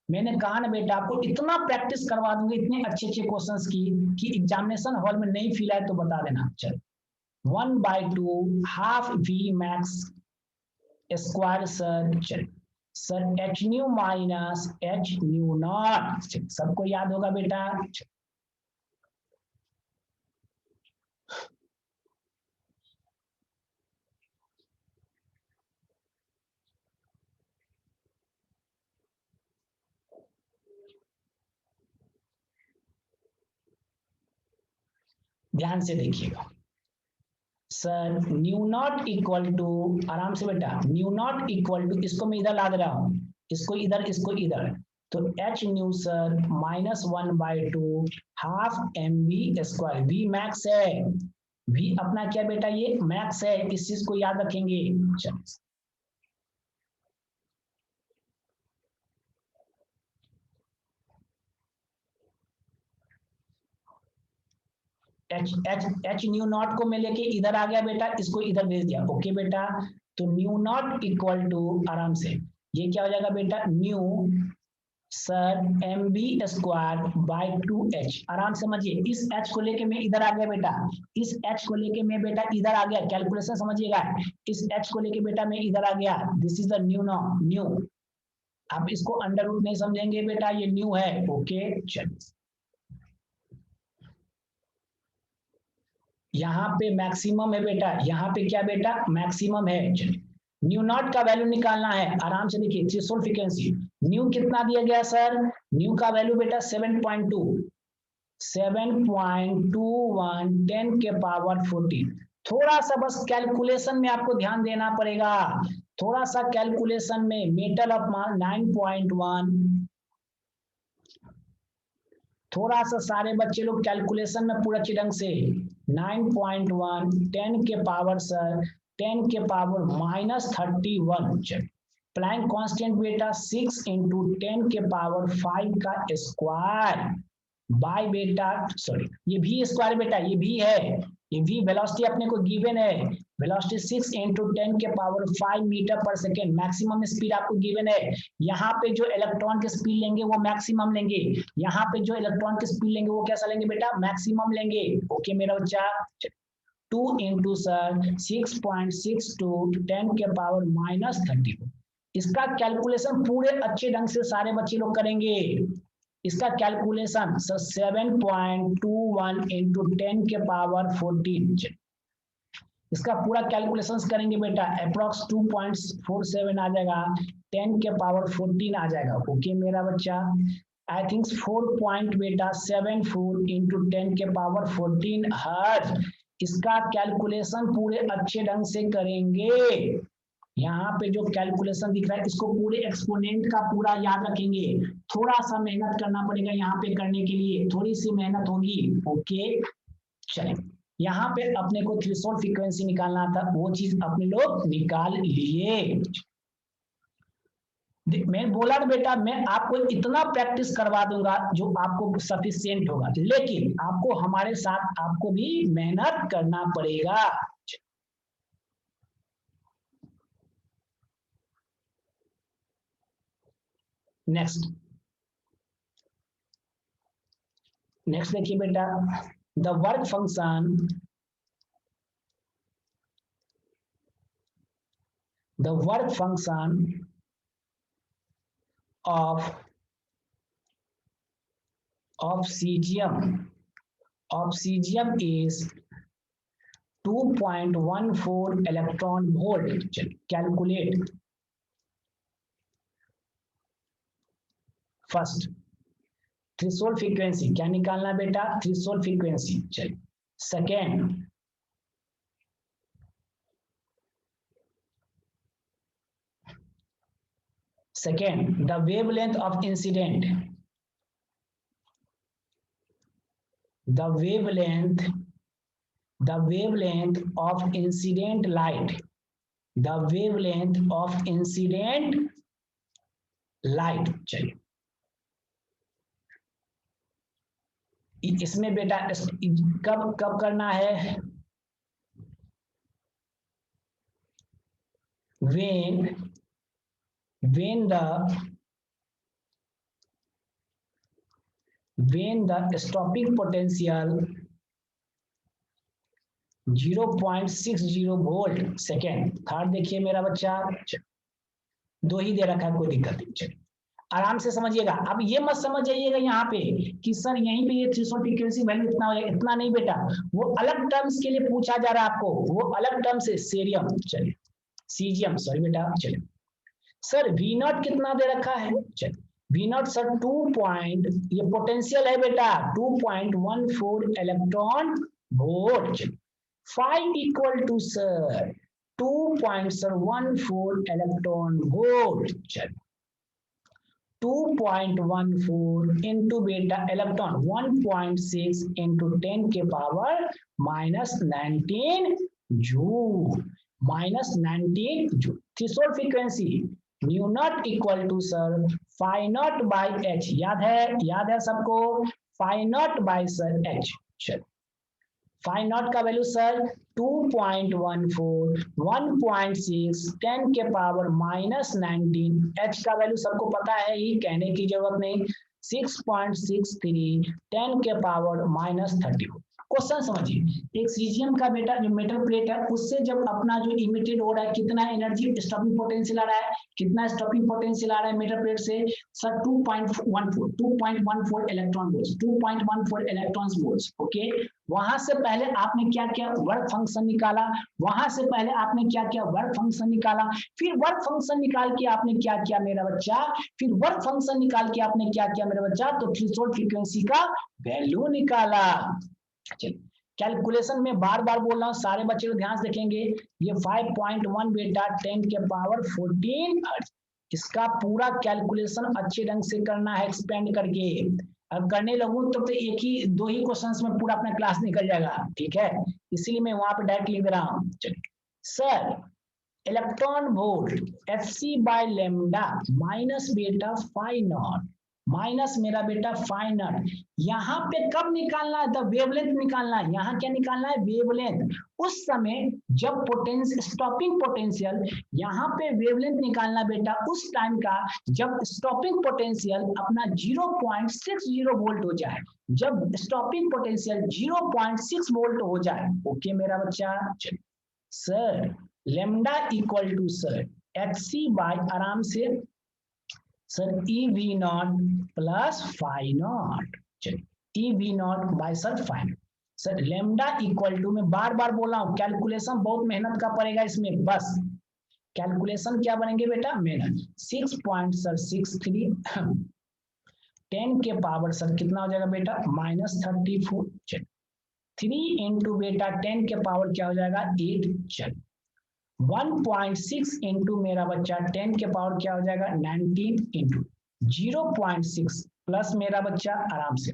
मैंने कहा ना बेटा आपको इतना प्रैक्टिस करवा दूंगी इतने अच्छे अच्छे क्वेश्चंस की कि एग्जामिनेशन हॉल में नहीं फील आए तो बता देना। चल 1/2 half v max square sir. चल sir H nu minus h nu naught, सबको याद होगा बेटा। ध्यान से देखिएगा sir, nu naught equal to, आराम से बेटा, न्यू नॉट इक्वल टू, इसको मैं इधर ला दे रहा हूं, इसको इधर इसको इधर, तो H nu sir -1/2 half M V square. V max है, वी अपना क्या बेटा? ये मैक्स है, इस चीज को याद रखेंगे। चलिए H H H nu not को मैं लेके इधर आ गया बेटा, इसको इधर भेज दिया। ओके बेटा, तो न्यू नॉट इक्वल टू, आराम से ये क्या हो जाएगा बेटा? Nu sir M B square by 2h। आराम समझिए, इस h को लेके मैं इधर आ गया बेटा, इस h को लेके मैं बेटा इधर आ गया, कैलकुलेशन समझिएगा। इस h को लेके बेटा मैं इधर आ गया, this is the nu no nu. आप इसको अंडर रूट नहीं समझेंगे बेटा, ये न्यू है। ओके चलिए, यहाँ पे मैक्सिमम है बेटा, यहाँ पे क्या बेटा? मैक्सिमम है। न्यू नॉट का वैल्यू निकालना है, आराम से देखिए थ्रेशोल्ड फ्रीक्वेंसी। न्यू कितना दिया गया सर? न्यू का वैल्यू बेटा 7.2, 7.21 10 के पावर 14। थोड़ा सा बस कैलकुलेशन में आपको ध्यान देना पड़ेगा, थोड़ा सा कैलकुलेशन में। मेटल ऑफ मास 9.1, थोड़ा सा सारे बच्चे लोग कैलकुलेशन में पूरा अच्छी ढंग से। 9.1 10 के पावर सर 10 के पावर -31। प्लैंक कांस्टेंट बेटा 6 into 10 के पावर 5 का स्क्वायर बाय बेटा, सॉरी ये भी स्क्वायर बेटा, ये भी है, ये भी वेलोसिटी अपने को गिवन है। वेलोसिटी 6 into 10 के पावर 5 मीटर पर सेकेंड, मैक्सिमम स्पीड आपको गिवन है। यहाँ पे जो इलेक्ट्रॉन की स्पीड लेंगे वो मैक्सिमम लेंगे, यहाँ पे जो इलेक्ट्रॉन की स्पीड लेंगे वो कैसा लेंगे बेटा? मैक्सिमम लेंगे। ओके मेरा बच्चा, 2 into सर 6.62 10 के पावर -30। इसका कैलकुलेशन पूरे अच्छे ढंग से सारे बच्चे लोग करेंगे। इसका कैलकुलेशन सर 7.21 into 10 के पावर 14, इसका पूरा कैलकुलेशन करेंगे बेटा, अप्रोक्स 2.47 आ जाएगा, 10 के पावर 14 आ जाएगा। ओके मेरा बच्चा, आई थिंक 4 पॉइंट बेटा 74 into 10 के पावर 14 हर्ट्ज। इसका कैलकुलेशन पूरे अच्छे ढंग से करेंगे। यहाँ पे जो कैलकुलेशन दिख रहा है इसको पूरे एक्सपोनेंट का पूरा याद रखेंगे। थोड़ा सा मेहनत करना पड़ेगा यहाँ पे करने के लिए, थोड़ी सी मेहनत होगी। ओके चलिए, यहाँ पे अपने को थ्रेशोल्ड फ्रीक्वेंसी निकालना था, वो चीज अपने लोग निकाल लिए। मैं बोला ना बेटा, मैं आपको इतना प्रैक्टिस करवा दूंगा जो आपको सफिशियंट होगा, लेकिन आपको हमारे साथ आपको भी मेहनत करना पड़ेगा। नेक्स्ट नेक्स्ट देखिए बेटा, the work function, the work function of of cesium is 2.14 electron volt. Calculate first threshold frequency, क्या निकालना बेटा? Threshold frequency. चलिए second the wavelength of incident, the wavelength of incident light, the wavelength of incident light। चलिए इसमें बेटा कब करना है? when the stopping potential 0.60 volt second. Third देखिए मेरा बच्चा, दो ही दे रखा है, कोई दिक्कत नहीं। चलिए आराम से समझिएगा। अब ये मत समझ जाइएगा यहाँ पे कि सर यहीं पे ये थ्रेशोल्ड फ्रीक्वेंसी वैल्यू इतना हो जाएगा, इतना नहीं बेटा, वो अलग टर्म्स के लिए पूछा जा रहा है आपको, वो अलग टर्म से सीरियम, चलिए सीजियम, सॉरी बेटा। चलिए सर वी नॉट कितना दे रखा है? चलिए वी नॉट सर 2 ये पोटेंशियल है बेटा 2.14 electron volt. Phi equal to sir 2.14 electron volt. चलिए 2.14 इंटू बेटा इलेक्ट्रॉन 1.6 इंटू 10 के power -19 joule, -19 joule. Threshold frequency nu naught equal to sir phi naught by H, याद है सबको? Phi naught by sir H. चल phi naught का value sir 2.14, 1.6, 10 के power -19, H का वैल्यू सबको पता है ही, कहने की जरूरत नहीं, 6.63, 10 के पावर -34। क्वेश्चन समझिए, एक सीजियम का बेटा जो मेटल प्लेट है उससे जब अपना जो इमिटेड हो रहा है कितना एनर्जी स्टॉपिंग पोटेंशियल आ रहा है, कितना स्टॉपिंग पोटेंशियल आ रहा है मेटल प्लेट से? Sir 2.14 electron volts, 2.14 electron volts. Okay, वहां से पहले आपने क्या किया? वर्क फंक्शन निकाला। वहां से पहले आपने क्या किया? वर्क फंक्शन निकाला। फिर वर्क फंक्शन निकाल के आपने क्या किया मेरा बच्चा? फिर वर्क फंक्शन निकाल के आपने क्या किया मेरा बच्चा? तो थ्रेशोल्ड फ्रीक्वेंसी का वैल्यू निकाला। चलिए कैलकुलेशन में बार बार बोल रहा हूं, सारे बच्चे को ध्यान से देखेंगे। ये 5.1 बेटा 10 के पावर 14 हर्ट्ज, इसका पूरा कैलकुलेशन अच्छे ढंग से करना है एक्सपेंड करके। अब करने लगूं तो एक ही दो ही क्वेश्चंस में पूरा अपना क्लास निकल जाएगा, ठीक है, इसीलिए मैं वहां पे डायरेक्ट लिख रहा हूं। चलिए sir electron volt Fc bye lambda minus बेटा फाई नॉट, माइनस मेरा बेटा फाई नॉट, यहाँ पे कब निकालना है? द वेवलेंथ निकालना है। यहाँ क्या निकालना है? वेवलेंथ। उस समय जब स्टॉपिंग पोटेंशियल, यहाँ पे वेवलेंथ निकालना बेटा उस टाइम का जब स्टॉपिंग पोटेंशियल अपना 0.60 वोल्ट हो जाए, जब स्टॉपिंग पोटेंशियल 0.6 वोल्ट हो जाए। ओके मेरा बच्चा। Sir lambda equal to sir Hc by आराम से sir EV naught plus phi naught. चलिए EV naught by sir phi naught. Sir lambda equal to, मैं बार बार बोल रहा हूं कैलकुलेशन बहुत मेहनत का पड़ेगा इसमें, बस कैलकुलेशन क्या बनेंगे बेटा? मेहनत 6.63 10 के पावर सर कितना हो जाएगा बेटा? -34। चलिए 3 इंटू बेटा 10 के पावर क्या हो जाएगा? 8। चलिए 1.6 इंटू मेरा बच्चा 10 के पावर क्या हो जाएगा? 19 इंटू 0.6 प्लस मेरा बच्चा आराम से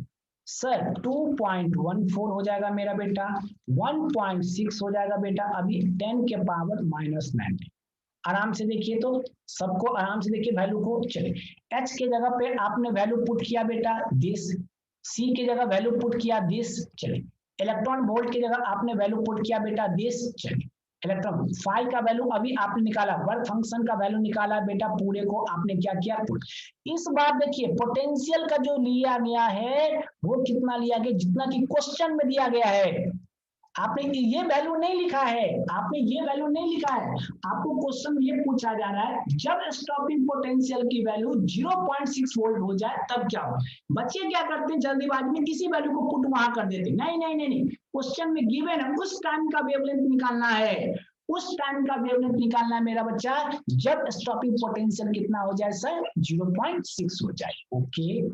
सर 2.14 हो जाएगा मेरा बेटा, 1.6 हो जाएगा बेटा अभी 10 के पावर -19। आराम से देखिए तो सबको आराम से देखिए वैल्यू को। चलिए H के जगह पे आपने वैल्यू पुट किया बेटा दिस, C के जगह वैल्यू पुट किया दिस। चलिए इलेक्ट्रॉन वोल्ट की जगह आपने वैल्यू पुट किया बेटा दिस। चलिए इलेक्ट्रॉन फाई का वैल्यू अभी आपने निकाला, वर्क फंक्शन का वैल्यू निकाला बेटा, पूरे को आपने क्या किया? इस बार देखिए पोटेंशियल का जो लिया गया है वो कितना लिया गया? जितना कि क्वेश्चन में दिया गया है। आपने ये वैल्यू नहीं लिखा है, आपने ये वैल्यू नहीं लिखा है। आपको क्वेश्चन ये पूछा जा रहा है जब स्टॉपिंग पोटेंशियल की वैल्यू 0.6 वोल्ट हो जाए तब क्या हो। बच्चे क्या करते हैं जल्दीबाजी में किसी वैल्यू को पुट वहां कर देते हैं। नहीं नहीं नहीं नहीं, क्वेश्चन में गिवन है उस टाइम का वेवलेंथ निकालना है, उस टाइम का वेवलेंथ निकालना है मेरा बच्चा जब स्टॉपिंग पोटेंशियल कितना हो जाए सर 0.6 हो जाए। ओके,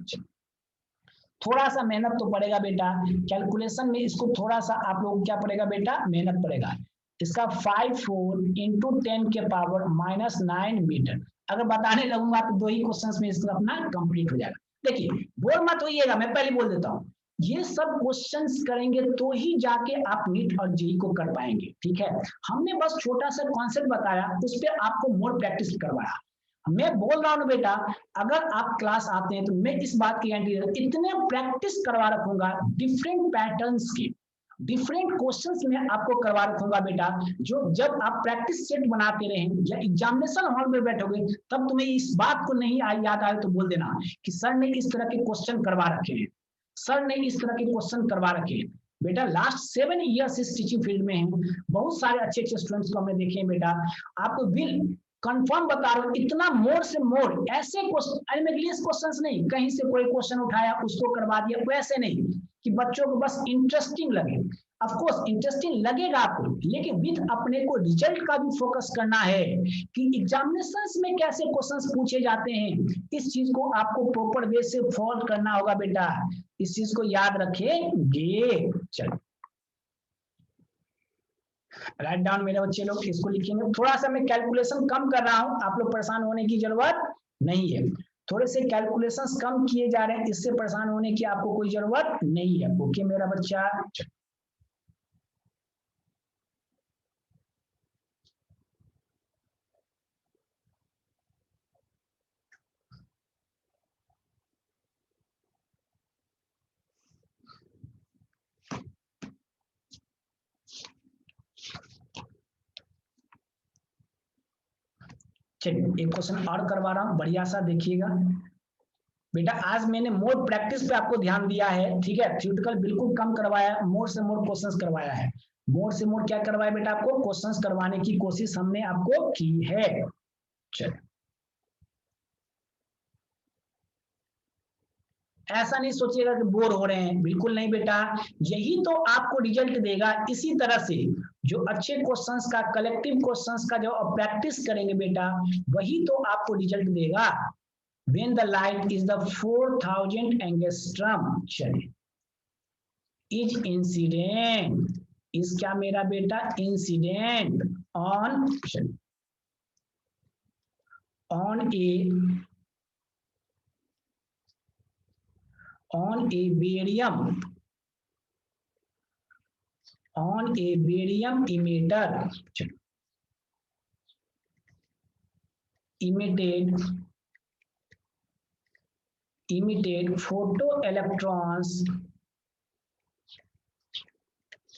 थोड़ा सा मेहनत तो पड़ेगा बेटा कैलकुलेशन में, इसको थोड़ा सा आप लोग क्या पड़ेगा बेटा मेहनत पड़ेगा। इसका 54 इंटू 10 के पावर -9 मीटर अगर बताने लगूंगा तो 2 ही क्वेश्चंस में इसका अपना कंप्लीट हो जाएगा। देखिए बोल मत होइएगा, मैं पहले बोल देता हूँ ये सब क्वेश्चंस करेंगे तो ही जाके आप नीट और जेई को कर पाएंगे। ठीक है, हमने बस छोटा सा कॉन्सेप्ट बताया, उस पर आपको मोर प्रैक्टिस करवाया। मैं बोल रहा हूं बेटा अगर आप क्लास आते हैं तो मैं इस बात की गारंटी इतने प्रैक्टिस करवा रखूंगा डिफरेंट पैटर्न्स की, डिफरेंट क्वेश्चंस में आपको करवा रखूंगा बेटा, जो जब आप प्रैक्टिस सेट बनाते रहें या एग्जामिनेशन हॉल में बैठोगे तब तुम्हें इस बात को नहीं याद आए तो बोल देना कि सर ने इस तरह के क्वेश्चन करवा रखे हैं, सर ने इस तरह के क्वेश्चन करवा रखे हैं। बेटा लास्ट 7 ईयर्स इस टीचिंग फील्ड में है, बहुत सारे अच्छे अच्छे स्टूडेंट्स को हमने देखे हैं बेटा, आपको विल कंफर्म बता रहा हूं इतना मोर से मोर ऐसे क्वेश्चन इंग्लिश क्वेश्चंस नहीं, कहीं से कोई क्वेश्चन उठाया उसको करवा दिया, वैसे नहीं कि बच्चों को बस इंटरेस्टिंग लगे। ऑफ कोर्स इंटरेस्टिंग लगेगा आपको, लेकिन विद अपने को रिजल्ट का भी फोकस करना है कि एग्जामिनेशंस में कैसे क्वेश्चंस पूछे जाते हैं, इस चीज को आपको प्रॉपर वे से फॉलो करना होगा बेटा, इस चीज को याद रखेंगे। चलो राइट डाउन मेरे बच्चे लोग इसको लिखेंगे। थोड़ा सा मैं कैलकुलेशन कम कर रहा हूं, आप लोग परेशान होने की जरूरत नहीं है, थोड़े से कैलकुलेशंस कम किए जा रहे हैं, इससे परेशान होने की आपको कोई जरूरत नहीं है। ओके मेरा बच्चा, चलिए एक क्वेश्चन और करवा रहा हूं, बढ़िया सा देखिएगा बेटा। आज मैंने मोर प्रैक्टिस पे आपको ध्यान दिया है, ठीक है, थ्योरेटिकल बिल्कुल कम करवाया, मोर से मोर क्वेश्चंस करवाया है। मोर से मोर क्या करवाया बेटा, आपको क्वेश्चंस करवाने की कोशिश हमने आपको की है। चलिए ऐसा नहीं सोचिएगा कि बोर हो रहे हैं, बिल्कुल नहीं बेटा, यही तो आपको रिजल्ट देगा। इसी तरह से जो अच्छे क्वेश्चंस का कलेक्टिव क्वेश्चंस का जो प्रैक्टिस करेंगे बेटा, वही तो आपको रिजल्ट देगा। When the light is the 4000 angstrom, चलिए is incident, is क्या मेरा बेटा incident on a barium emitter, emitted photoelectrons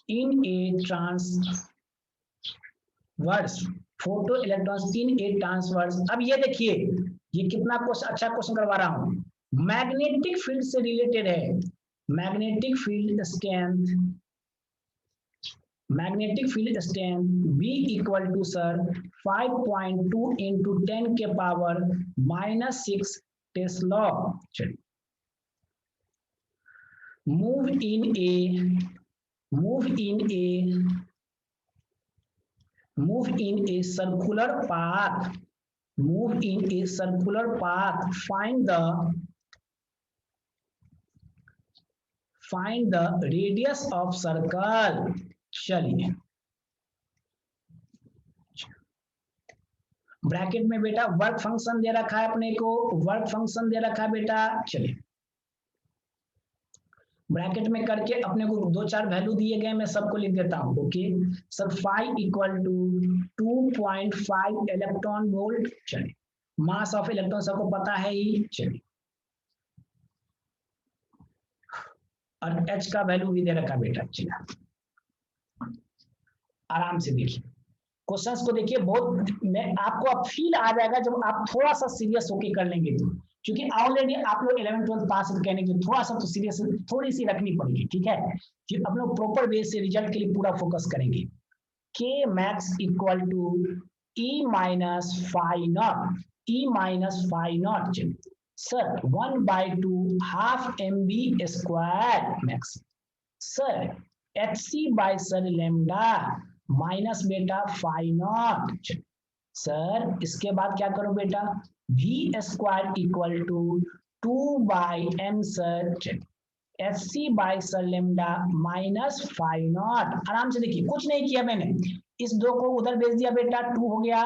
in a transverse, अब ये देखिए ये कितना अच्छा क्वेश्चन करवा रहा हूं, मैग्नेटिक फील्ड से रिलेटेड है। Magnetic field strength B equal to sir 5.2 into 10 के पावर -6 टेस्ला। चलिए move in a circular path, find the radius of circle। चलिए ब्रैकेट में बेटा वर्क फंक्शन दे रखा है अपने को, वर्क फंक्शन दे रखा है बेटा। चलिए ब्रैकेट में करके अपने को 2-4 वैल्यू दिए गए, मैं सबको लिख देता हूं। Okay sir phi equal to 2.5 electron volt. चलिए मास ऑफ इलेक्ट्रॉन सबको पता है ही। चलिए और एच का वैल्यू भी दे रखा बेटा। चलिए आराम से देखिए क्वेश्चंस को, देखिए बहुत मैं आपको अब फील आ जाएगा जब आप थोड़ा सा सीरियस होके कर लेंगे तो। क्योंकि ऑलरेडी आप लोग 11 12 पास कहने के थोड़ा सा तो सीरियस थोड़ी सी रखनी पड़ेगी, ठीक है, कि हम लोग प्रॉपर वे से रिजल्ट के लिए पूरा फोकस करेंगे। K max equal to E minus phi naught, E minus phi naught sir 1/2 half M B square max sir HC by sir lambda minus बेटा फाई नॉट सर। इसके बाद क्या करो बेटा, V square equal to 2/m sir HC by sir lambda minus phi naught. आराम से देखिए, कुछ नहीं किया मैंने, इस 2 को उधर भेज दिया बेटा, 2 हो गया,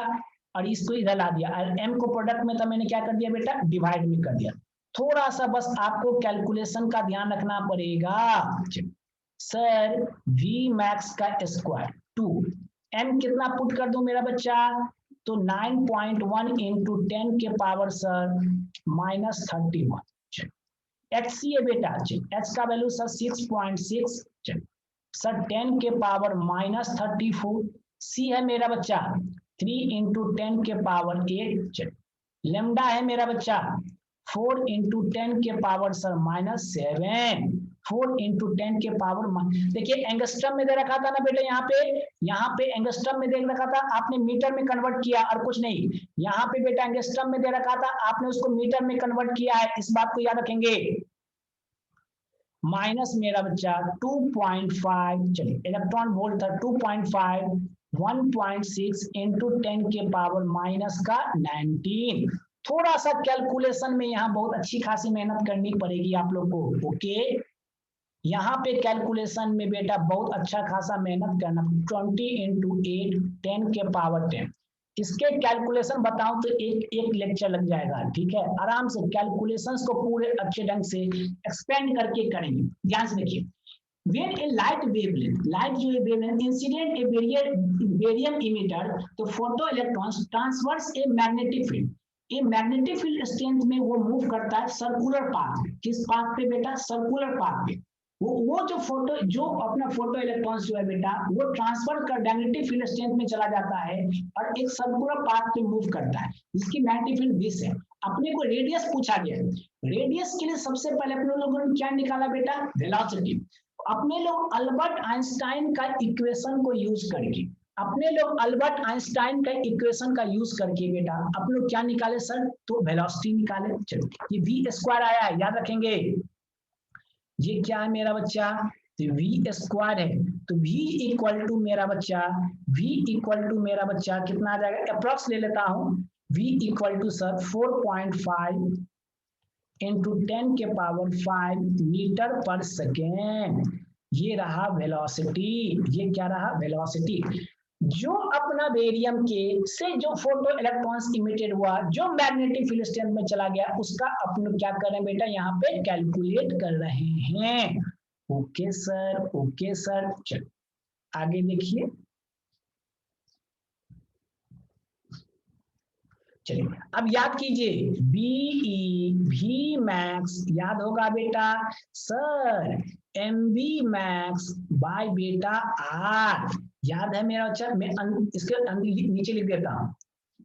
और इसको इधर ला दिया, और m को प्रोडक्ट में था मैंने क्या कर दिया बेटा, डिवाइड में कर दिया। थोड़ा सा बस आपको कैलकुलेशन का ध्यान रखना पड़ेगा सर। V मैक्स का स्क्वायर 2, m कितना पुट कर दूं मेरा बच्चा, तो 9.1 इंटू 10 के पावर सर माइनस 31। HC है बेटा, H का वैल्यू सर 6.6 सर 10 के पावर माइनस 34। C है मेरा बच्चा 3 इंटू 10 के पावर 8। लेमडा है मेरा बच्चा 4 इंटू 10 के पावर सर माइनस 7। 4 इंटू 10 के पावर, देखिए एंगस्ट्रम में दे रखा था ना बेटा, यहाँ पे एंगस्ट्रम में दे रखा था, आपने मीटर में कन्वर्ट किया और कुछ नहीं। यहाँ पे बेटा एंगस्ट्रम में दे रखा था, आपने उसको मीटर में कन्वर्ट किया है, इस बात को याद रखेंगे। माइनस मेरा बच्चा 2.5, चलिए इलेक्ट्रॉन वोल्ट था 2.5, 1.6 इंटू 10 के पावर माइनस का 19। थोड़ा सा कैलकुलेशन में यहाँ बहुत अच्छी खासी मेहनत करनी पड़ेगी आप लोग को, ओके। यहाँ पे कैलकुलेशन में बेटा बहुत अच्छा खासा मेहनत करना, 20 इंटू 8 10 के पावर 10। इसके कैलकुलेशन बताऊं तो एक लेक्चर लग जाएगा, ठीक है। आराम से कैलकुलेशंस को पूरे अच्छे ढंग से एक्सपेंड करके करेंगे। ध्यान से देखिए, when a light wavelength, light जो है wavelength incident a barium emitter, तो photo electrons transverse a magnetic field, ये मैग्नेटिक फील्ड स्ट्रेंथ में वो मूव करता है सर्कुलर पाथ। किस पाथ पे बेटा, सर्कुलर पाथ पे। वो जो अपना फोटो इलेक्ट्रॉन्स जो है बेटा, वो ट्रांसफर कर मैग्नेटिक फील्ड स्ट्रेंथ में चला जाता है और एक सर्कुलर पाथ पे मूव करता है, जिसकी मैग्नेटिक फील्ड 20 है। अपने को रेडियस पूछा गया है, रेडियस के लिए सबसे पहले अपने लोगों ने क्या निकाला बेटा, वेलोसिटी। अपने लोग अल्बर्ट आइंस्टाइन का इक्वेशन को यूज करके, अपने लोग अल्बर्ट आइंस्टाइन का इक्वेशन का यूज करके बेटा अपने लोग क्या निकाले सर, तो वेलोसिटी निकाले। चलो ये वी स्क्वायर आया है, याद रखेंगे। ये क्या है मेरा बच्चा, तो वी स्क्वायर है, तो v इक्वल टू मेरा बच्चा, v इक्वल टू मेरा बच्चा कितना आ जाएगा, अप्रॉक्स ले लेता हूं, v equal to sir 4.5 into 10 के पावर 5 मीटर पर सेकेंड। ये रहा वेलोसिटी, ये क्या रहा, वेलोसिटी। जो अपना बेरियम के से जो फोटो इलेक्ट्रॉन्स इमिटेड हुआ, जो मैग्नेटिक फील्ड स्ट्रेंथ में चला गया, उसका अपन क्या कर रहे हैं बेटा, यहाँ पे कैलकुलेट कर रहे हैं। Okay sir, okay sir. चलो आगे देखिए, चलिए अब याद कीजिए, बीई भी मैक्स याद होगा बेटा sir, M B max by बेटा आर, याद है मेरा बच्चा। मैं इसके नीचे लिख देता हूं,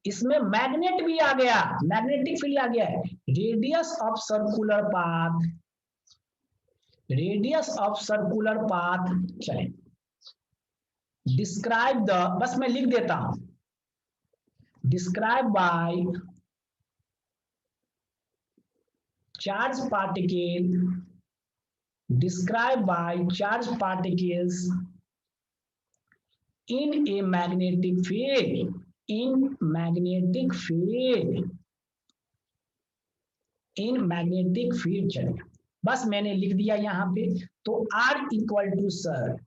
इसमें मैग्नेट भी आ गया, मैग्नेटिक फील्ड आ गया है। Radius of circular path, radius of circular path, चले डिस्क्राइब द, बस मैं लिख देता हूं, describe by charge particle, described by charged particles in a magnetic field, in magnetic field, in magnetic field। चलिए बस मैंने लिख दिया यहाँ पे। तो R equal to sir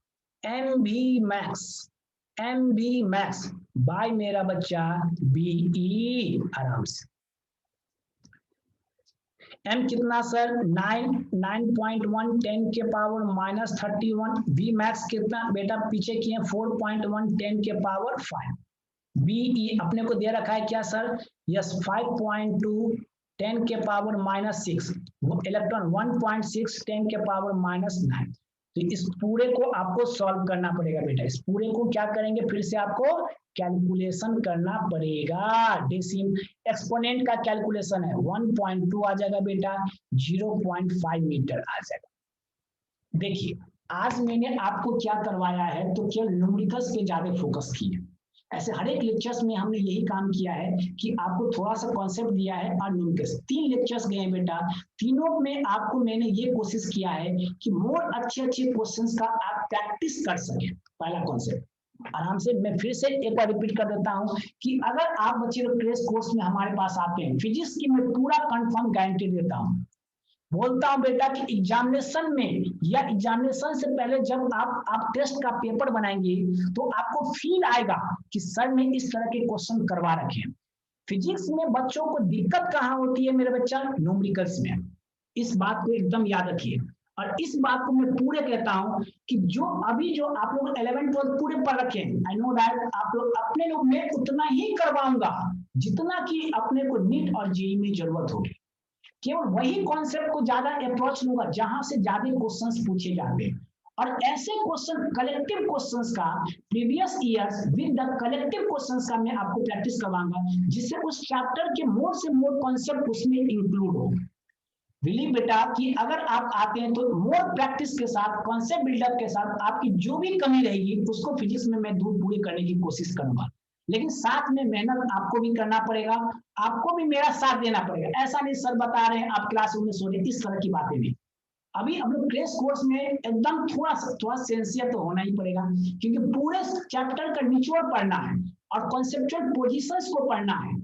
M B max, M B max by मेरा बच्चा बीई, आराम से। m कितना सर 9.1 10 के पावर माइनस 31। v मैक्स कितना बेटा पीछे किए 4.1 10 के पावर 5। बीई अपने को दे रखा है क्या सर, यस 5.2 10 के पावर माइनस 6, इलेक्ट्रॉन 1.6 10 के पावर माइनस 9। तो इस पूरे को आपको सॉल्व करना पड़ेगा बेटा। इस पूरे को क्या करेंगे, फिर से आपको कैलकुलेशन करना पड़ेगा। डेसिम एक्सपोनेंट का कैलकुलेशन है 1.2 आ जाएगा बेटा, 0.5 मीटर आ जाएगा। देखिए आज मैंने आपको क्या करवाया है, तो केवल न्यूमेरिकल्स पे ज्यादा फोकस किए। ऐसे हर एक लेक्चर्स में हमने यही काम किया है कि आपको थोड़ा सा कॉन्सेप्ट दिया है और न्यूमेरिकल्स। 3 लेक्चर्स गए बेटा, तीनों में आपको मैंने ये कोशिश किया है कि मोर अच्छे क्वेश्चंस का आप प्रैक्टिस कर सके। पहला कॉन्सेप्ट आराम से मैं फिर से एक बार रिपीट कर देता हूं कि अगर आप बच्चे लोग क्रेश कोर्स में हमारे पास आते हैं, फिजिक्स की मैं पूरा कंफर्म गारंटी देता हूं, बोलता हूं बेटा कि एग्जामिनेशन में या एग्जामिनेशन से पहले जब आप टेस्ट का पेपर बनाएंगे तो आपको फील आएगा कि सर ने इस तरह के क्वेश्चन करवा रखे हैं। फिजिक्स में बच्चों को दिक्कत कहाँ होती है मेरे बच्चा, न्यूमेरिकल्स में। इस बात को एकदम याद रखिए और इस बात को मैं पूरे कहता हूं कि जो आप लोग 11 12 पूरे पढ़ रखे हैं, आई नो दैट आप लोग अपने लोग में उतना ही करवाऊंगा जितना कि अपने को नीट और जेईई में जरूरत होगी। केवल वही कॉन्सेप्ट को ज्यादा अप्रोच लूंगा जहां से ज्यादा क्वेश्चंस पूछे जाते हैं, और ऐसे क्वेश्चन कलेक्टिव क्वेश्चंस का previous years with the collective questions का मैं आपको प्रैक्टिस करवाऊंगा, जिससे उस चैप्टर के मोर से मोर कॉन्सेप्ट उसमें इंक्लूड हो। बिलीव बेटा कि अगर आप आते हैं तो मोर प्रैक्टिस के साथ, कॉन्सेप्ट बिल्डअप के साथ आपकी जो भी कमी रहेगी उसको फिजिक्स में मैं दूर पूरी करने की कोशिश करूंगा। लेकिन साथ में मेहनत आपको भी करना पड़ेगा, आपको भी मेरा साथ देना पड़ेगा। ऐसा नहीं सर बता रहे हैं आप क्लासरूम में सो रहे, इस तरह की बातें भी। अभी हम लोग क्रेश कोर्स में एकदम थोड़ा सेंसियर तो होना ही पड़ेगा, क्योंकि पूरे चैप्टर का निचोड़ पढ़ना है और कॉन्सेप्चुअल पोजीशंस को पढ़ना है।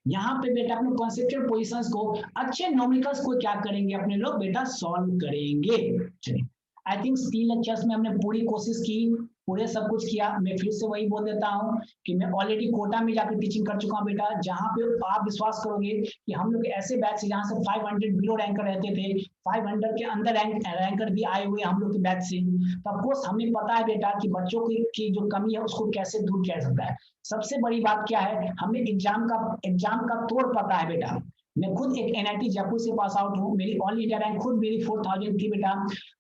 यहाँ पे बेटा अपने कॉन्सेप्चुअल पोजीशंस को, अच्छे न्यूमेरिकल्स को क्या करेंगे अपने लोग बेटा, सॉल्व करेंगे। चलिए आई थिंक 3 लेक्चर्स में हमने पूरी कोशिश की, पूरे सब कुछ किया। मैं फिर से वही बोल देता हूँ कि मैं ऑलरेडी कोटा में जाकर टीचिंग कर चुका हूँ बेटा, जहाँ पे आप विश्वास करोगे कि हम लोग ऐसे बैच से जहाँ से 500 बिलो रैंकर रहते थे, 500 के अंदर रैंकर भी आए हुए हम लोग के बैच से। तो ऑफकोर्स हमें पता है बेटा कि बच्चों की जो कमी है उसको कैसे दूर किया सकता है। सबसे बड़ी बात क्या है, हमें एग्जाम का तोड़ पता है बेटा। मैं खुद एक एनआईटी जयपुर से पास आउट हूँ, मेरी ऑल इंडिया रैंक खुद मेरी 4000 थी बेटा।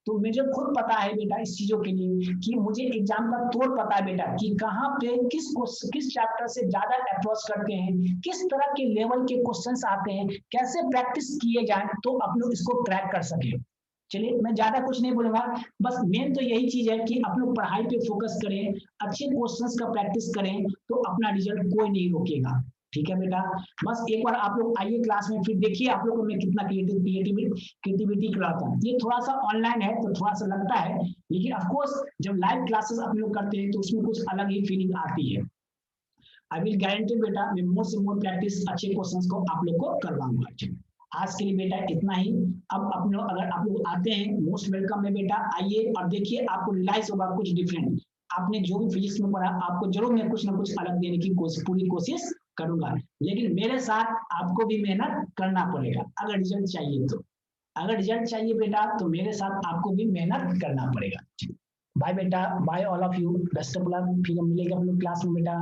तो मुझे खुद पता है बेटा इस चीजों के लिए कि मुझे एग्जाम का तोड़ पता है बेटा कि कहाँ पे किस चैप्टर से ज्यादा अप्रोच करते हैं, किस तरह के लेवल के क्वेश्चंस आते हैं, कैसे प्रैक्टिस किए जाए तो आप लोग इसको क्रैक कर सके। चलिए मैं ज्यादा कुछ नहीं बोलूंगा, बस मेन तो यही चीज है कि आप लोग पढ़ाई पे फोकस करें, अच्छे क्वेश्चंस का प्रैक्टिस करें तो अपना रिजल्ट कोई नहीं रोकेगा। ठीक है बेटा, बस एक बार आप लोग आइए क्लास में, फिर देखिए आप लोग को मैं कितना क्रिएटिविटी कराता हूँ। ये थोड़ा सा ऑनलाइन है तो थोड़ा सा लगता है, लेकिन ऑफकोर्स जब लाइव क्लासेस आप लोग करते हैं तो उसमें कुछ अलग ही फीलिंग आती है। आई विल गारंटी बेटा मैं मोर से मोर प्रैक्टिस अच्छे क्वेश्चंस को आप लोग को करवाऊंगा। आज के लिए बेटा इतना ही। अब अपने अगर आप लोग आते हैं, मोस्ट वेलकम है बेटा, आइए और देखिए आपको रियलाइज होगा कुछ डिफरेंट। आपने जो भी फिजिक्स में पढ़ा आपको जरूर मैं कुछ ना कुछ अलग देने की पूरी कोशिश करूंगा, लेकिन मेरे साथ आपको भी मेहनत करना पड़ेगा अगर रिजल्ट चाहिए तो। अगर रिजल्ट चाहिए बेटा तो मेरे साथ आपको भी मेहनत करना पड़ेगा। बाय बेटा, bye all of you, best of luck. फिर मिलेगा हम लोग क्लास में बेटा।